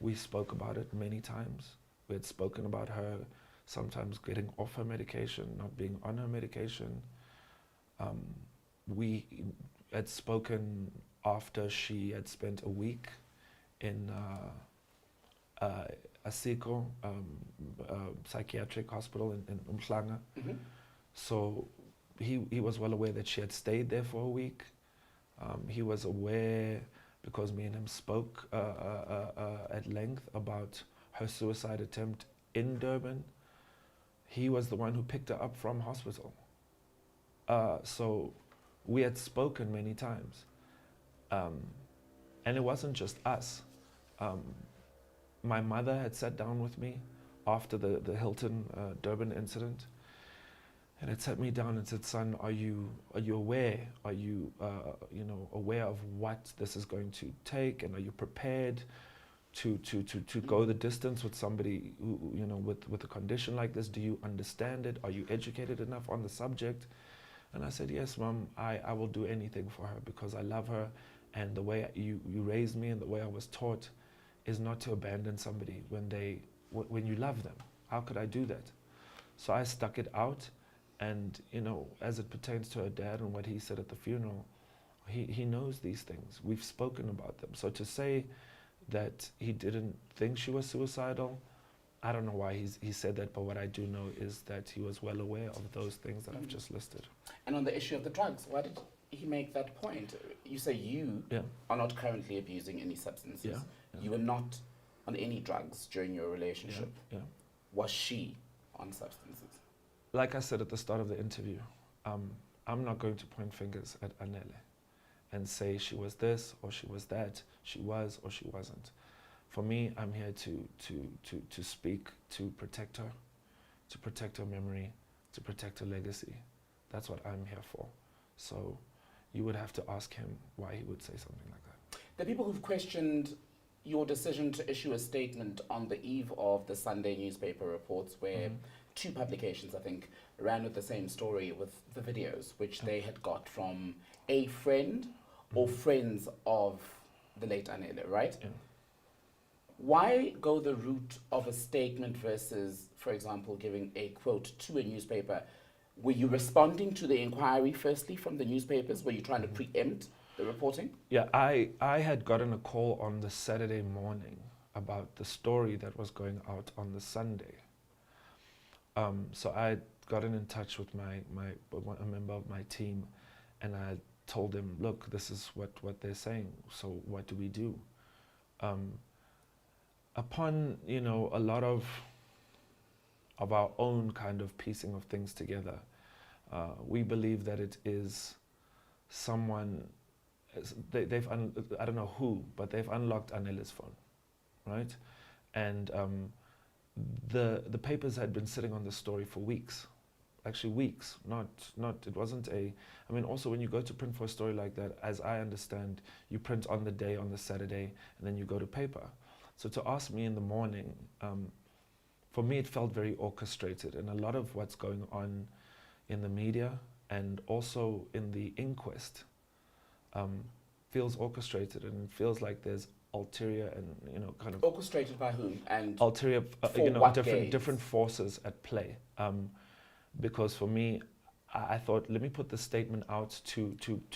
We spoke about it many times. We had spoken about her sometimes getting off her medication, not being on her medication. We had spoken after she had spent a week in Asiko, psychiatric hospital in Umhlanga. Mm-hmm. So he was well aware that she had stayed there for a week. He was aware, because me and him spoke at length about her suicide attempt in Durban. He was the one who picked her up from hospital. So we had spoken many times. And it wasn't just us. My mother had sat down with me after the Hilton Durban incident, and had sat me down and said, "Son, are you aware? Are you aware of what this is going to take, and are you prepared to go the distance with somebody who, with a condition like this? Do you understand it? Are you educated enough on the subject?" And I said, "Yes, Mom, I will do anything for her because I love her, and the way you raised me and the way I was taught is not to abandon somebody when you love them. How could I do that?" So I stuck it out, and as it pertains to her dad and what he said at the funeral, he knows these things. We've spoken about them. So to say that he didn't think she was suicidal, I don't know why he said that, but what I do know is that he was well aware of those things that I've just listed. And on the issue of the drugs, why did he make that point? You say you are not currently abusing any substances. Yeah. You were not on any drugs during your relationship. Yeah. Was she on substances? Like I said at the start of the interview, I'm not going to point fingers at Anele and say she was this or she was that, she was or she wasn't. For me, I'm here to speak, to protect her memory, to protect her legacy. That's what I'm here for. So you would have to ask him why he would say something like that. The people who've questioned your decision to issue a statement on the eve of the Sunday newspaper reports where two publications, I think, ran with the same story with the videos, which they had got from a friend or friends of the late Anele, right? Yeah. Why go the route of a statement versus, for example, giving a quote to a newspaper? Were you responding to the inquiry firstly from the newspapers? Were you trying to preempt the reporting? Yeah, I had gotten a call on the Saturday morning about the story that was going out on the Sunday. So I had gotten in touch with a member of my team, and I told them, look, this is what they're saying, so what do we do? Upon, a lot of our own kind of piecing of things together, we believe that it is someone, I don't know who, but they've unlocked Anele's phone, right? And the papers had been sitting on the story for weeks, actually weeks, it wasn't also when you go to print for a story like that, as I understand, you print on the day, on the Saturday, and then you go to paper. So to ask me in the morning, for me it felt very orchestrated, and a lot of what's going on in the media and also in the inquest feels orchestrated, and it feels like there's ulterior and kind of orchestrated by whom and ulterior what different forces at play. Because for me, I thought, let me put the statement out to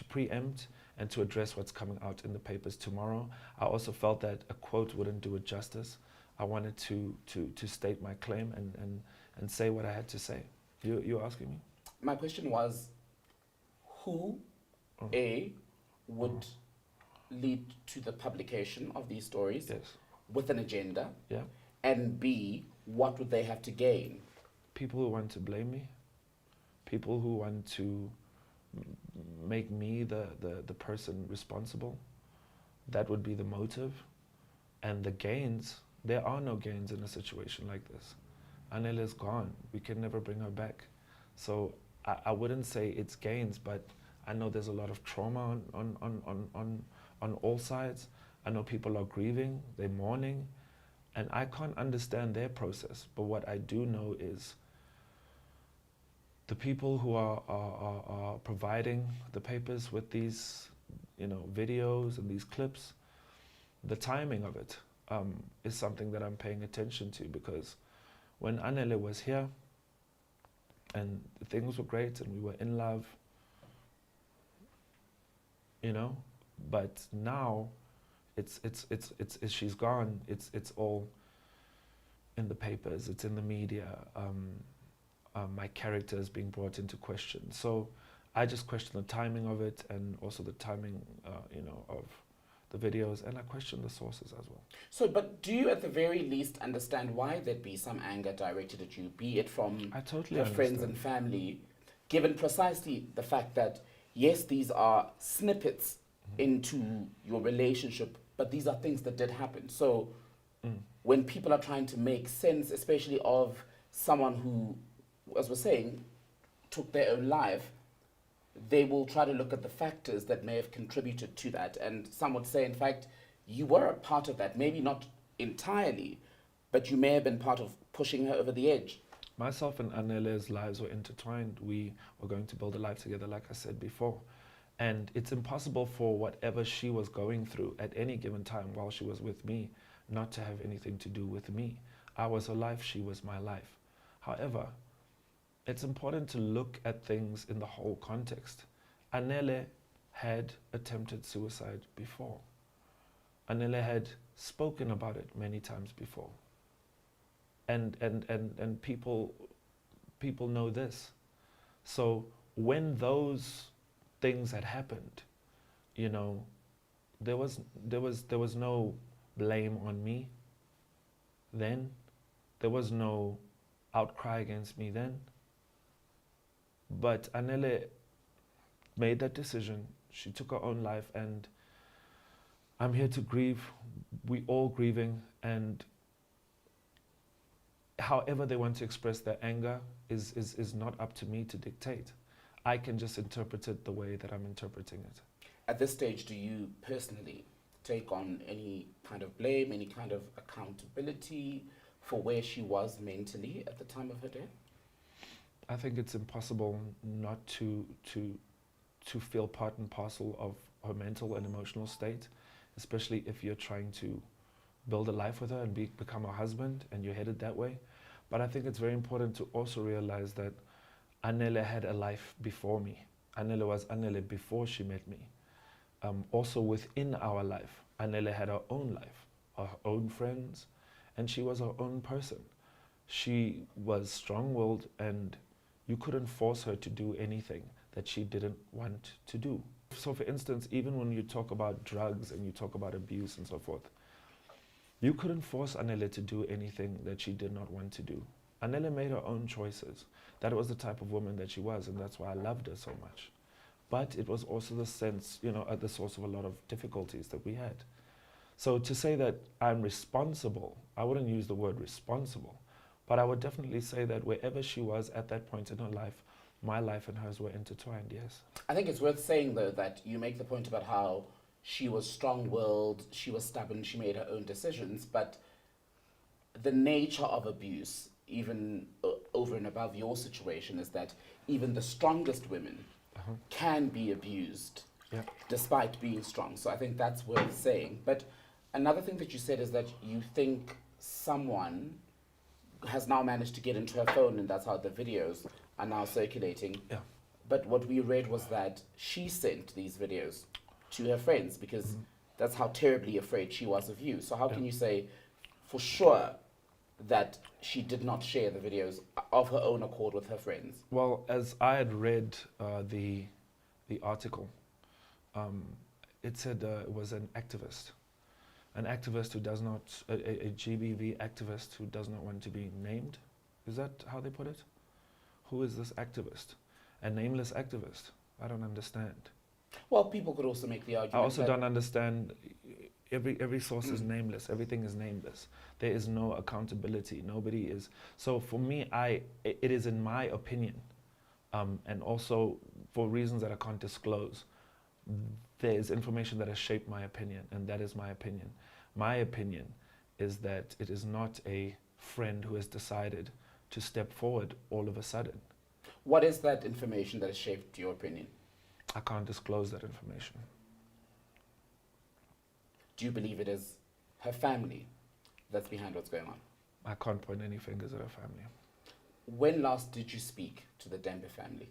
preempt and to address what's coming out in the papers tomorrow. I also felt that a quote wouldn't do it justice. I wanted to state my claim and say what I had to say. You're asking me? My question was, who, would lead to the publication of these stories with an agenda? Yeah. And B, what would they have to gain? People who want to blame me, people who want to make me the person responsible. That would be the motive. And the gains, there are no gains in a situation like this. Anele is gone. We can never bring her back. So I wouldn't say it's gains, but I know there's a lot of trauma on all sides. I know people are grieving, they're mourning, and I can't understand their process. But what I do know is the people who are providing the papers with these, videos and these clips, the timing of it is something that I'm paying attention to, because when Anele was here and things were great and we were in love, but now it's she's gone. It's all in the papers. It's in the media. My character is being brought into question. So I just question the timing of it, and also the timing, of the videos, and I question the sources as well. So, but do you at the very least understand why there'd be some anger directed at you, be it from I totally her friends and family, given precisely the fact that, yes, these are snippets into your relationship, but these are things that did happen. So when people are trying to make sense, especially of someone who, as we're saying, took their own life, they will try to look at the factors that may have contributed to that. And some would say, in fact, you were a part of that. Maybe not entirely, but you may have been part of pushing her over the edge. Myself and Anele's lives were intertwined. We were going to build a life together, like I said before. And it's impossible for whatever she was going through at any given time while she was with me not to have anything to do with me. I was her life, she was my life. However, it's important to look at things in the whole context. Anele had attempted suicide before. Anele had spoken about it many times before. And people know this. So when those things had happened, there was no blame on me then. There was no outcry against me then. But Anele made that decision. She took her own life, and I'm here to grieve. We all grieving, and however they want to express their anger is not up to me to dictate. I can just interpret it the way that I'm interpreting it. At this stage, do you personally take on any kind of blame, any kind of accountability for where she was mentally at the time of her death? I think it's impossible not to feel part and parcel of her mental and emotional state, especially if you're trying to build a life with her and become a husband and you're headed that way. But I think it's very important to also realize that Anele had a life before me. Anele was Anele before she met me. Also within our life, Anele had her own life, her own friends, and she was her own person. She was strong-willed, and you couldn't force her to do anything that she didn't want to do. So for instance, even when you talk about drugs and you talk about abuse and so forth, you couldn't force Anele to do anything that she did not want to do. Anele made her own choices. That was the type of woman that she was, and that's why I loved her so much. But it was also the sense, at the source of a lot of difficulties that we had. So to say that I'm responsible, I wouldn't use the word responsible, but I would definitely say that wherever she was at that point in her life, my life and hers were intertwined, yes. I think it's worth saying, though, that you make the point about how she was strong-willed, she was stubborn, she made her own decisions, but the nature of abuse, even over and above your situation, is that even the strongest women can be abused despite being strong. So I think that's worth saying. But another thing that you said is that you think someone has now managed to get into her phone, and that's how the videos are now circulating. Yeah. But what we read was that she sent these videos to her friends because that's how terribly afraid she was of you. So how can you say for sure that she did not share the videos of her own accord with her friends? Well, as I had read the article, it said it was an activist who does not, a GBV activist who does not want to be named. Is that how they put it? Who is this activist? A nameless activist. I don't understand. Well, people could also make the I argument also that don't understand. Every source is nameless. Everything is nameless. There is no accountability. Nobody is. So for me, it is in my opinion, and also for reasons that I can't disclose. There is information that has shaped my opinion, and that is my opinion. My opinion is that it is not a friend who has decided to step forward all of a sudden. what is that information that has shaped your opinion? I can't disclose that information. Do you believe it is her family that's behind what's going on? I can't point any fingers at her family. When last did you speak to the Tembe family?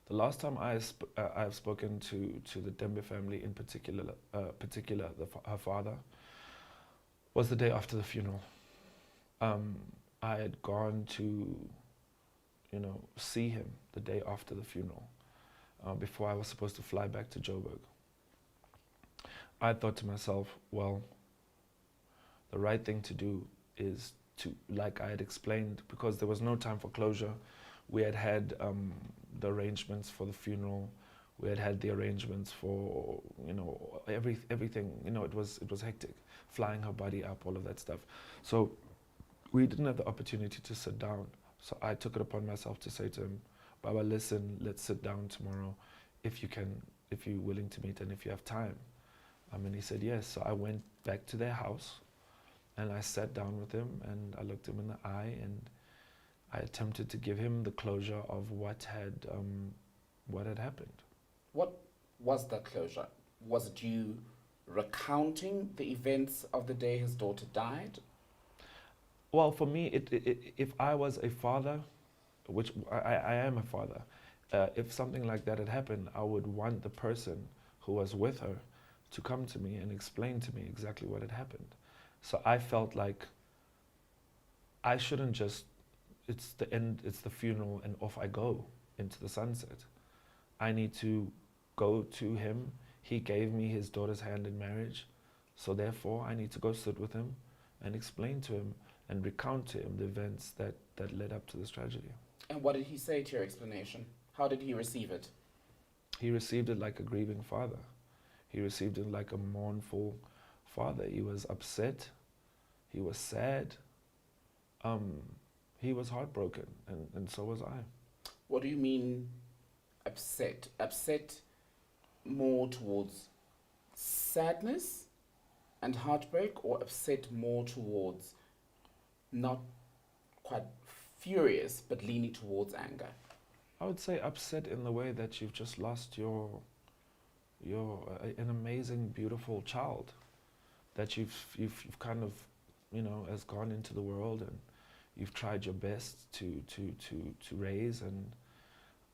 The last time I've spoken to the Tembe family in particular, her father, was the day after the funeral. I had gone to, see him the day after the funeral, before I was supposed to fly back to Joburg. I thought to myself, well, the right thing to do is to, like I had explained, because there was no time for closure. We had the arrangements for the funeral. We had the arrangements for, everything. It was hectic, flying her body up, all of that stuff. So we didn't have the opportunity to sit down. So I took it upon myself to say to him, Baba, listen, let's sit down tomorrow if you can, if you're willing to meet and if you have time. And he said yes. So I went back to their house and I sat down with him and I looked him in the eye and I attempted to give him the closure of what had happened. What was that closure? Was it you recounting the events of the day his daughter died? Well, for me, if I was a father, which I am a father, if something like that had happened, I would want the person who was with her to come to me and explain to me exactly what had happened. So I felt like I shouldn't just, it's the end, it's the funeral and off I go into the sunset. I need to go to him. He gave me his daughter's hand in marriage. So therefore I need to go sit with him and explain to him and recount to him the events that led up to this tragedy. And what did he say to your explanation? How did he receive it? He received it like a grieving father. He received it like a mournful father. He was upset. He was sad. He was heartbroken, and so was I. What do you mean upset? Upset more towards sadness and heartbreak, or upset more towards not quite furious, but leaning towards anger? I would say upset in the way that you've just lost an amazing, beautiful child that you've kind of, has gone into the world and you've tried your best to raise,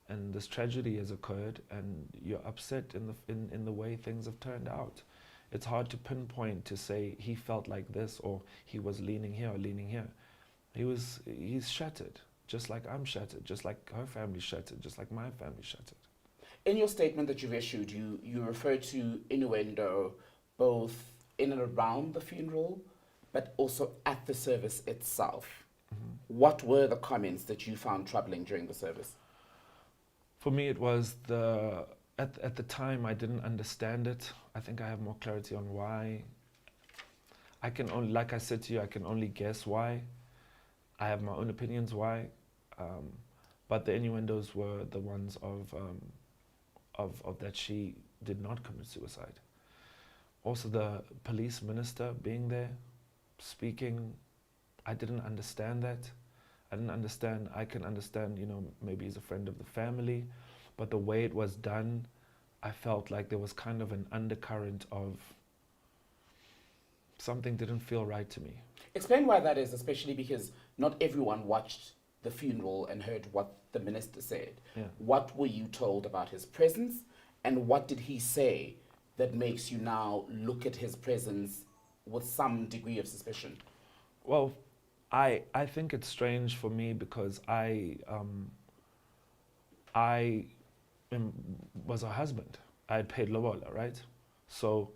and this tragedy has occurred and you're upset in the way things have turned out. It's hard to pinpoint to say he felt like this or he was leaning here or leaning here. He's shattered, just like I'm shattered, just like her family's shattered, just like my family's shattered. In your statement that you've issued, you refer to innuendo both in and around the funeral, but also at the service itself. Mm-hmm. What were the comments that you found troubling during the service? For me, it was at the time I didn't understand it. I think I have more clarity on why. I can only, like I said to you, I can only guess why. I have my own opinions why, but the innuendos were the ones of that she did not commit suicide. Also, the police minister being there, speaking, I didn't understand that. I didn't understand. I can understand, maybe he's a friend of the family, but the way it was done, I felt like there was kind of an undercurrent of something didn't feel right to me. Explain why that is, especially because not everyone watched the funeral and heard what the minister said. Yeah. What were you told about his presence, and what did he say that makes you now look at his presence with some degree of suspicion? Well, I think it's strange for me because I was her husband. I had paid lobola, right? So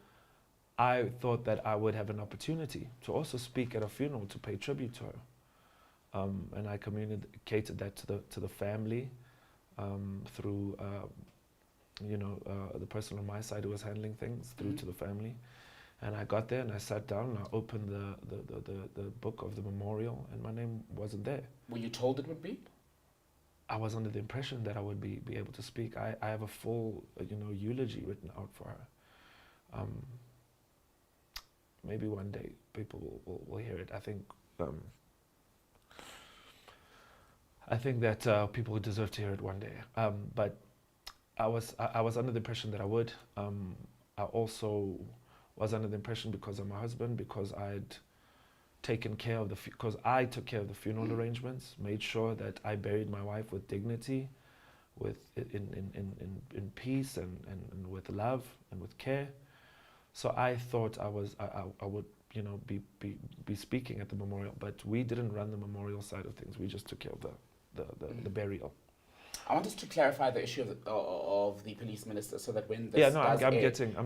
I thought that I would have an opportunity to also speak at a funeral to pay tribute to her. And I communicated that to the family through the person on my side who was handling things through to the family. And I got there and I sat down and I opened the book of the memorial and my name wasn't there. Were you told it would be? I was under the impression that I would be able to speak. I have a full, eulogy written out for her. Maybe one day people will hear it. I think that people deserve to hear it one day. But I was under the impression that I would. I also was under the impression because of my husband, because I'd taken care of because I took care of the funeral arrangements, made sure that I buried my wife with dignity, in peace and with love and with care. So I thought I would be speaking at the memorial, but we didn't run the memorial side of things. We just took care of the burial. I want us to clarify the issue of the police minister, so that when this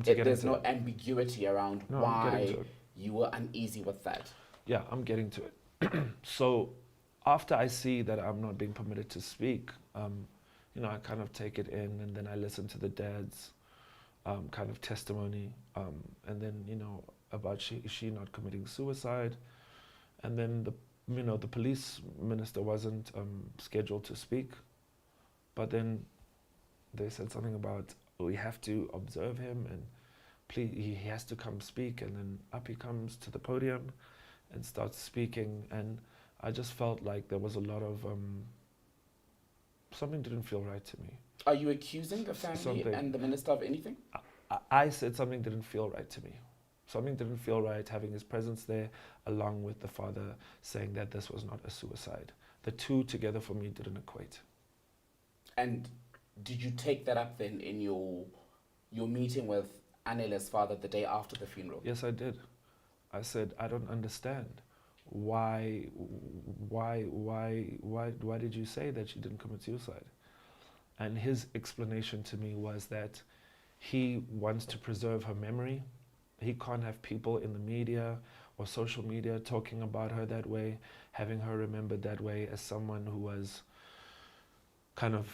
there's no ambiguity around why you were uneasy with that. Yeah, I'm getting to it. So after I see that I'm not being permitted to speak, I kind of take it in, and then I listen to the dad's kind of testimony, and then about she not committing suicide, and then the police minister wasn't scheduled to speak. But then they said something about we have to observe him and please, he has to come speak. And then up he comes to the podium and starts speaking. And I just felt like there was a lot of, something didn't feel right to me. Are you accusing the family and the minister of anything? I said something didn't feel right to me. Something didn't feel right having his presence there along with the father saying that this was not a suicide. The two together for me didn't equate. And did you take that up then in your meeting with Anele's father the day after the funeral? Yes, I did. I said, I don't understand. Why did you say that she didn't commit suicide? And his explanation to me was that he wants to preserve her memory. He can't have people in the media or social media talking about her that way, having her remembered that way as someone who was kind of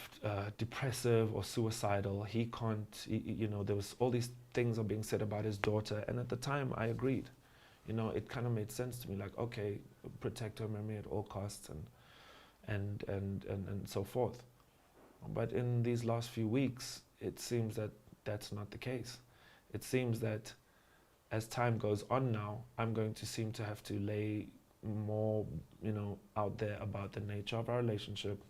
depressive or suicidal. He can't, there was all these things are being said about his daughter. And at the time I agreed, it kind of made sense to me, like, okay, protect her memory at all costs and so forth. But in these last few weeks, it seems that that's not the case. It seems that as time goes on now, I'm going to seem to have to lay more, out there about the nature of our relationship,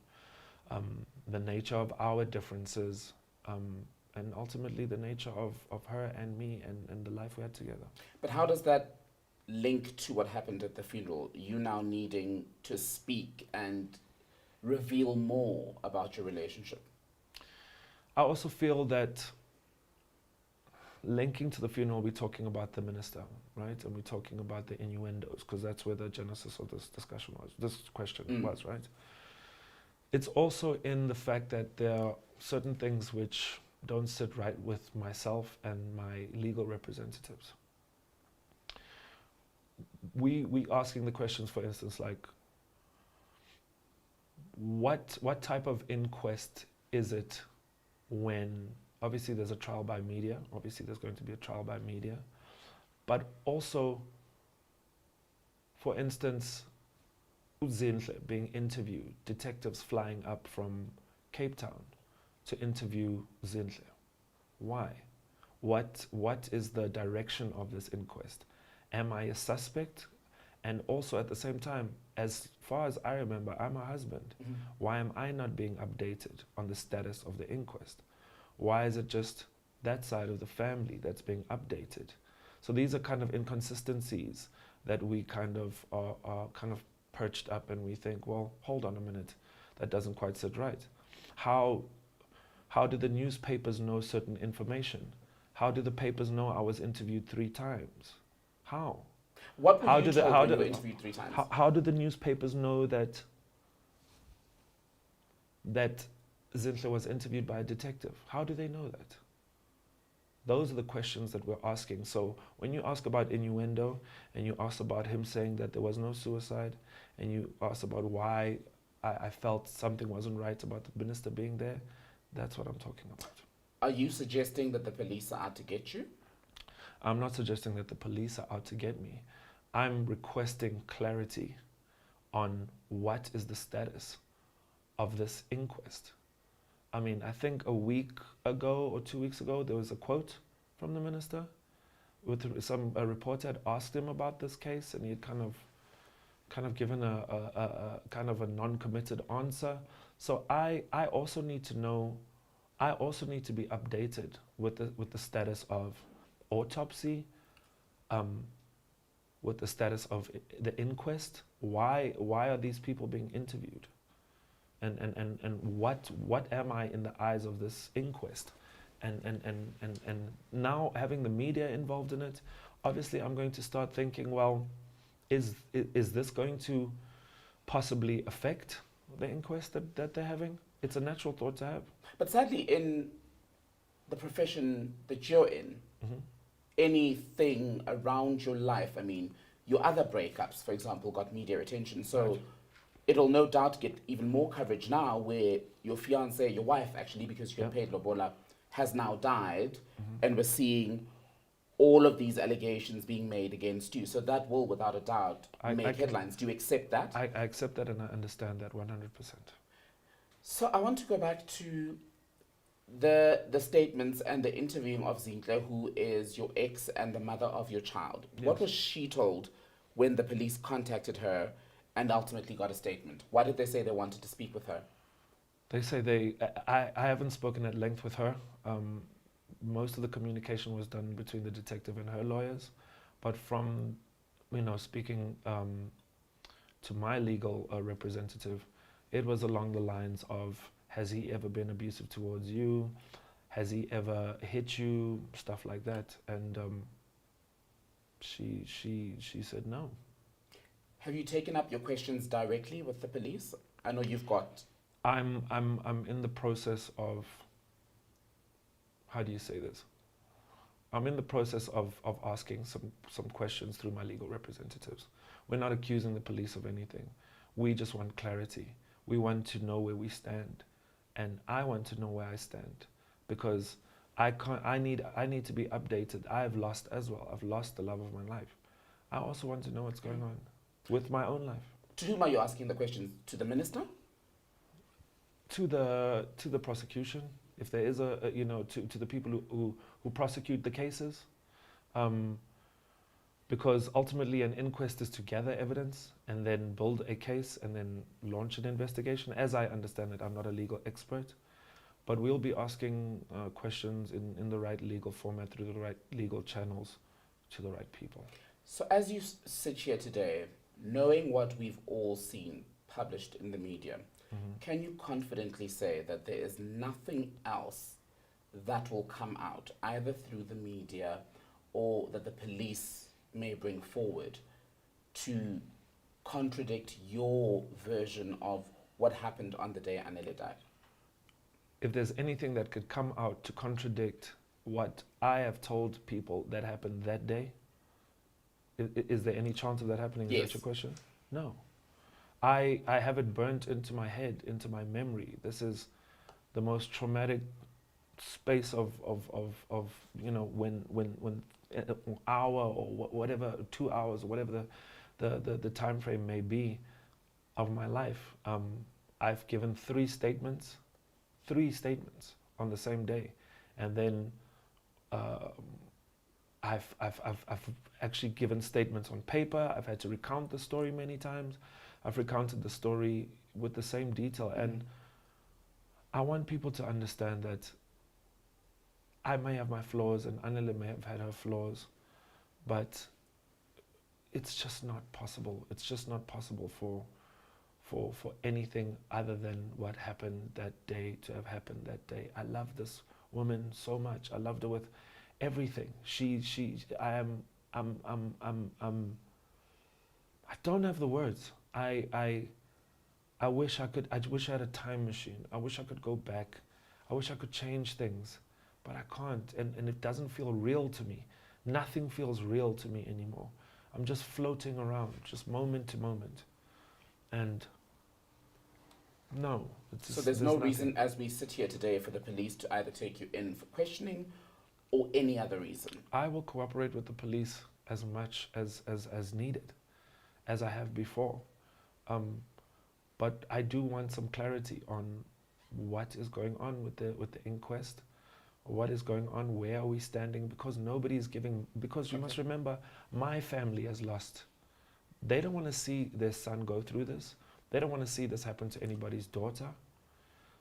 the nature of our differences, and ultimately the nature of her and me and the life we had together. But how does that link to what happened at the funeral? You now needing to speak and reveal more about your relationship. I also feel that linking to the funeral, we're talking about the minister, right? And we're talking about the innuendos, because that's where the genesis of this discussion was, this question was, right? It's also in the fact that there are certain things which don't sit right with myself and my legal representatives. We asking the questions, for instance, like, what type of inquest is it when, obviously there's a trial by media, obviously there's going to be a trial by media, but also, for instance, Zinhle being interviewed, detectives flying up from Cape Town to interview Zinhle. Why? What is the direction of this inquest? Am I a suspect? And also at the same time, as far as I remember, I'm a husband. Mm-hmm. Why am I not being updated on the status of the inquest? Why is it just that side of the family that's being updated? So these are kind of inconsistencies that we kind of are kind of perched up, and we think, well, hold on a minute, that doesn't quite sit right. How do the newspapers know certain information? How do the papers know I was interviewed 3 times? How? What were you told when you were interviewed 3 times? How do the newspapers know that Zinhle was interviewed by a detective? How do they know that? Those are the questions that we're asking. So when you ask about innuendo, and you ask about him saying that there was no suicide, and you ask about why I felt something wasn't right about the minister being there, that's what I'm talking about. Are you suggesting that the police are out to get you? I'm not suggesting that the police are out to get me. I'm requesting clarity on what is the status of this inquest. I mean, I think a week ago or 2 weeks ago, there was a quote from the minister with a reporter had asked him about this case, and he had kind of given a kind of a non-committed answer. So I also need to know, I also need to be updated with the status of autopsy, with the status of the inquest. Why are these people being interviewed? And what am I in the eyes of this inquest? And now having the media involved in it, obviously I'm going to start thinking, well, is this going to possibly affect the inquest that they're having? It's a natural thought to have. But sadly, in the profession that you're in, anything around your life, I mean, your other breakups, for example, got media attention. So Right. it'll no doubt get even more coverage now where your fiance, your wife actually, because you get paid lobola, has now died, and we're seeing all of these allegations being made against you. So that will, without a doubt, make headlines. Do you accept that? I accept that and I understand that 100%. So I want to go back to the statements and the interviewing of Zinhle, who is your ex and the mother of your child. Yes. What was she told when the police contacted her and ultimately got a statement? Why did they say they wanted to speak with her? They say I haven't spoken at length with her. Most of the communication was done between the detective and her lawyers. But from, speaking to my legal representative, it was along the lines of, has he ever been abusive towards you? Has he ever hit you? Stuff like that. And she said no. Have you taken up your questions directly with the police? I know you've got... I'm in the process of, how do you say this? I'm in the process of asking some questions through my legal representatives. We're not accusing the police of anything. We just want clarity. We want to know where we stand. And I want to know where I stand, because I need to be updated. I have lost as well. I've lost the love of my life. I also want to know what's going on with my own life. To whom are you asking the questions? To the minister? To the prosecution, if there is to the people who prosecute the cases, because ultimately an inquest is to gather evidence and then build a case and then launch an investigation. As I understand it, I'm not a legal expert, but we'll be asking questions in the right legal format, through the right legal channels, to the right people. So as you sit here today, knowing what we've all seen published in the media, can you confidently say that there is nothing else that will come out, either through the media or that the police may bring forward, to contradict your version of what happened on the day Anele died? If there's anything that could come out to contradict what I have told people that happened that day, is there any chance of that happening? Yes. Is that your question? No. I have it burnt into my head, into my memory. This is the most traumatic space of when an hour or whatever, 2 hours or whatever the time frame may be of my life. I've given three statements on the same day, and then I've actually given statements on paper. I've had to recount the story many times. I've recounted the story with the same detail, and I want people to understand that I may have my flaws and Anele may have had her flaws, but it's just not possible. It's just not possible for anything other than what happened that day to have happened that day. I love this woman so much. I loved her with everything. I don't have the words. I wish I had a time machine. I wish I could go back. I wish I could change things, but I can't. And it doesn't feel real to me. Nothing feels real to me anymore. I'm just floating around, just moment to moment. And No. So there's no reason as we sit here today for the police to either take you in for questioning or any other reason? I will cooperate with the police as much as needed, as I have before. But I do want some clarity on what is going on with the inquest, what is going on, where are we standing, because nobody is giving, because you must remember, my family has lost. They don't want to see their son go through this. They don't want to see this happen to anybody's daughter.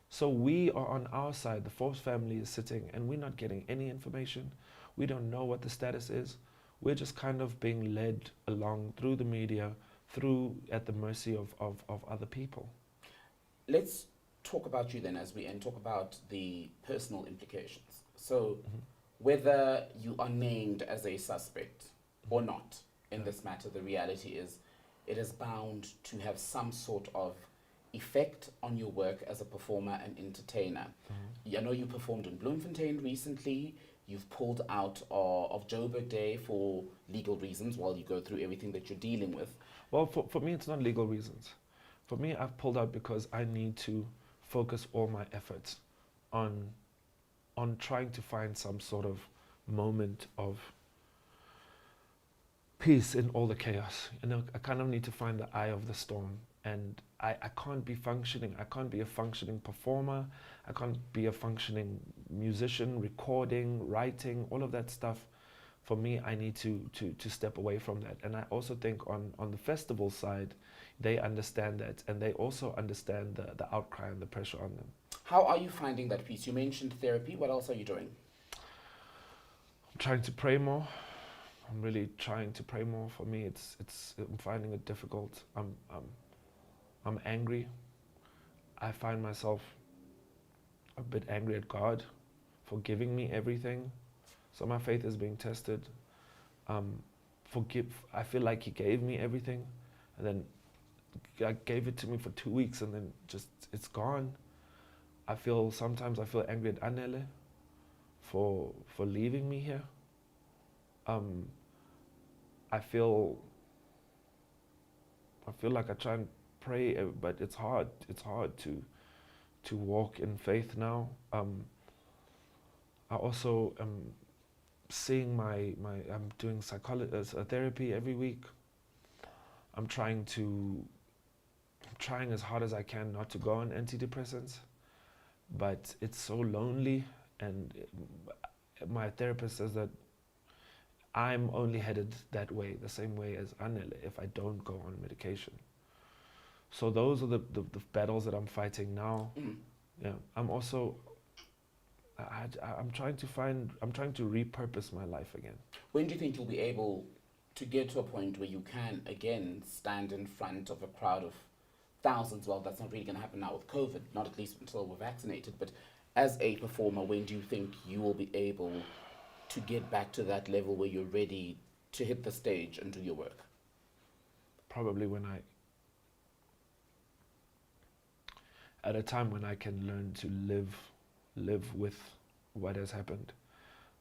So we are on our side, the Forbes family is sitting, and we're not getting any information. We don't know what the status is. We're just kind of being led along through the media, through at the mercy of other people. Let's talk about you then as we end, talk about the personal implications. So whether you are named as a suspect or not in this matter, the reality is it is bound to have some sort of effect on your work as a performer and entertainer. I know you performed in Bloemfontein recently. You've pulled out of Joburg Day for legal reasons while you go through everything that you're dealing with. Well, for me, it's not legal reasons. For me, I've pulled out because I need to focus all my efforts on trying to find some sort of moment of peace in all the chaos. You know, I kind of need to find the eye of the storm, and I can't be functioning. I can't be a functioning performer. I can't be a functioning musician, recording, writing, all of that stuff. For me, I need to step away from that. And I also think on the festival side, they understand that, and they also understand the outcry and the pressure on them. How are you finding that piece? You mentioned therapy. What else are you doing? I'm trying to pray more. I'm really trying to pray more. For me, I'm finding it difficult. I'm angry. I find myself a bit angry at God for giving me everything. So my faith is being tested. I feel like He gave me everything, and then God gave it to me for 2 weeks, and then just it's gone. Sometimes I feel angry at Anele for leaving me here. I feel like I try and pray, but it's hard. It's hard to walk in faith now. I also am seeing I'm doing therapy every week. I'm trying as hard as I can not to go on antidepressants, but it's so lonely, and my therapist says that I'm only headed that way, the same way as Anele, if I don't go on medication. So those are the battles that I'm fighting now. Yeah, I'm trying to repurpose my life again. When do you think you'll be able to get to a point where you can again stand in front of a crowd of thousands? Well, that's not really going to happen now with COVID, not at least until we're vaccinated, but as a performer, when do you think you will be able to get back to that level where you're ready to hit the stage and do your work? Probably at a time when I can learn to live with what has happened.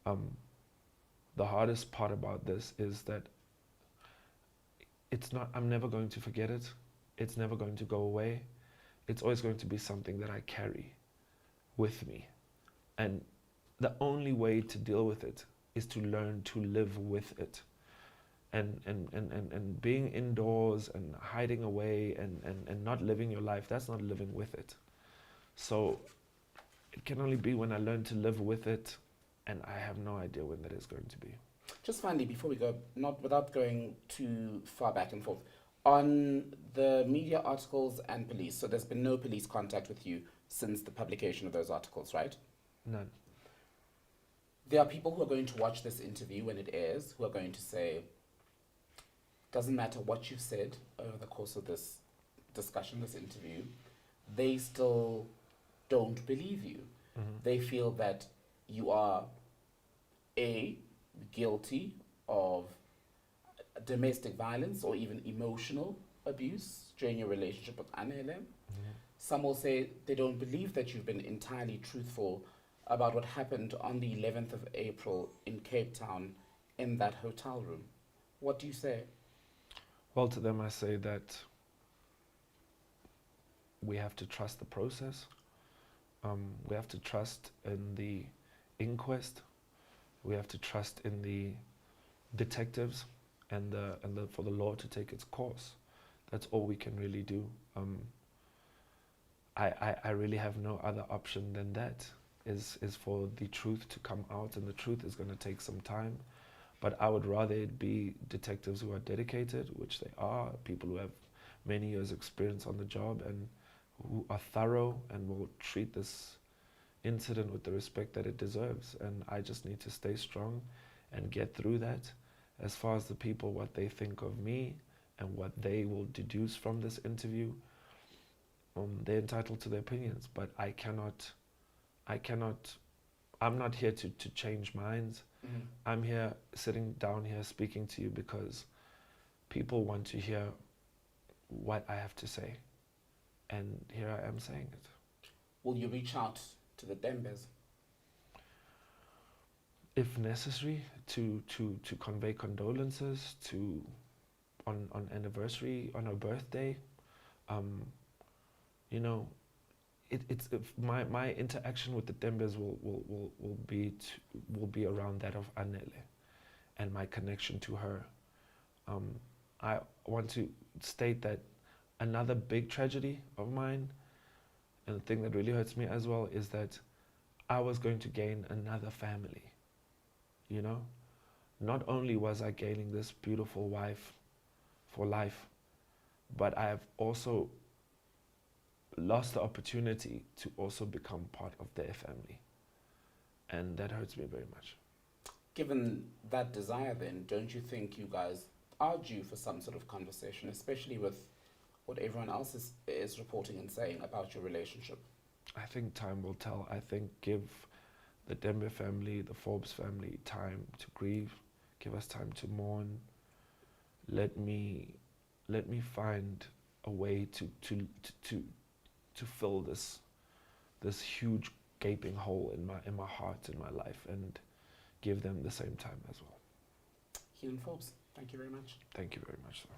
The hardest part about this is that I'm never going to forget it. It's never going to go away. It's always going to be something that I carry with me. And the only way to deal with it is to learn to live with it. And being indoors and hiding away and not living your life, that's not living with it. So it can only be when I learn to live with it, and I have no idea when that is going to be. Just finally, before we go, not without going too far back and forth, on the media articles and police, so there's been no police contact with you since the publication of those articles, right? None. There are people who are going to watch this interview when it airs, who are going to say, doesn't matter what you've said over the course of this discussion, this interview, they still don't believe you. They feel that you are guilty of domestic violence or even emotional abuse during your relationship with Anele. Some will say they don't believe that you've been entirely truthful about what happened on the 11th of April in Cape Town in that hotel room. What do you say? Well, to them I say that we have to trust the process. We have to trust in the inquest. We have to trust in the detectives and for the law to take its course. That's all we can really do. I really have no other option than that, is for the truth to come out, and the truth is going to take some time. But I would rather it be detectives who are dedicated, which they are, people who have many years experience on the job and who are thorough and will treat this incident with the respect that it deserves. And I just need to stay strong and get through that. As far as the people, what they think of me and what they will deduce from this interview, they're entitled to their opinions, but I'm not here to change minds. Mm-hmm. I'm here, sitting down here, speaking to you because people want to hear what I have to say. And here I am saying it. Will you reach out to the Tembes? If necessary, to convey condolences, on anniversary, on her birthday, you know, my interaction with the Tembes will be around that of Anele and my connection to her. I want to state that another big tragedy of mine, and the thing that really hurts me as well, is that I was going to gain another family. You know, not only was I gaining this beautiful wife for life, but I have also lost the opportunity to also become part of their family. And that hurts me very much. Given that desire, then, don't you think you guys are due for some sort of conversation, especially with what everyone else is reporting and saying about your relationship? I think time will tell. I think give the Tembe family, the Forbes family, time to grieve. Give us time to mourn. Let me find a way to fill this huge gaping hole in my heart, in my life, and give them the same time as well. Kiernan Forbes, thank you very much. Thank you very much, sir.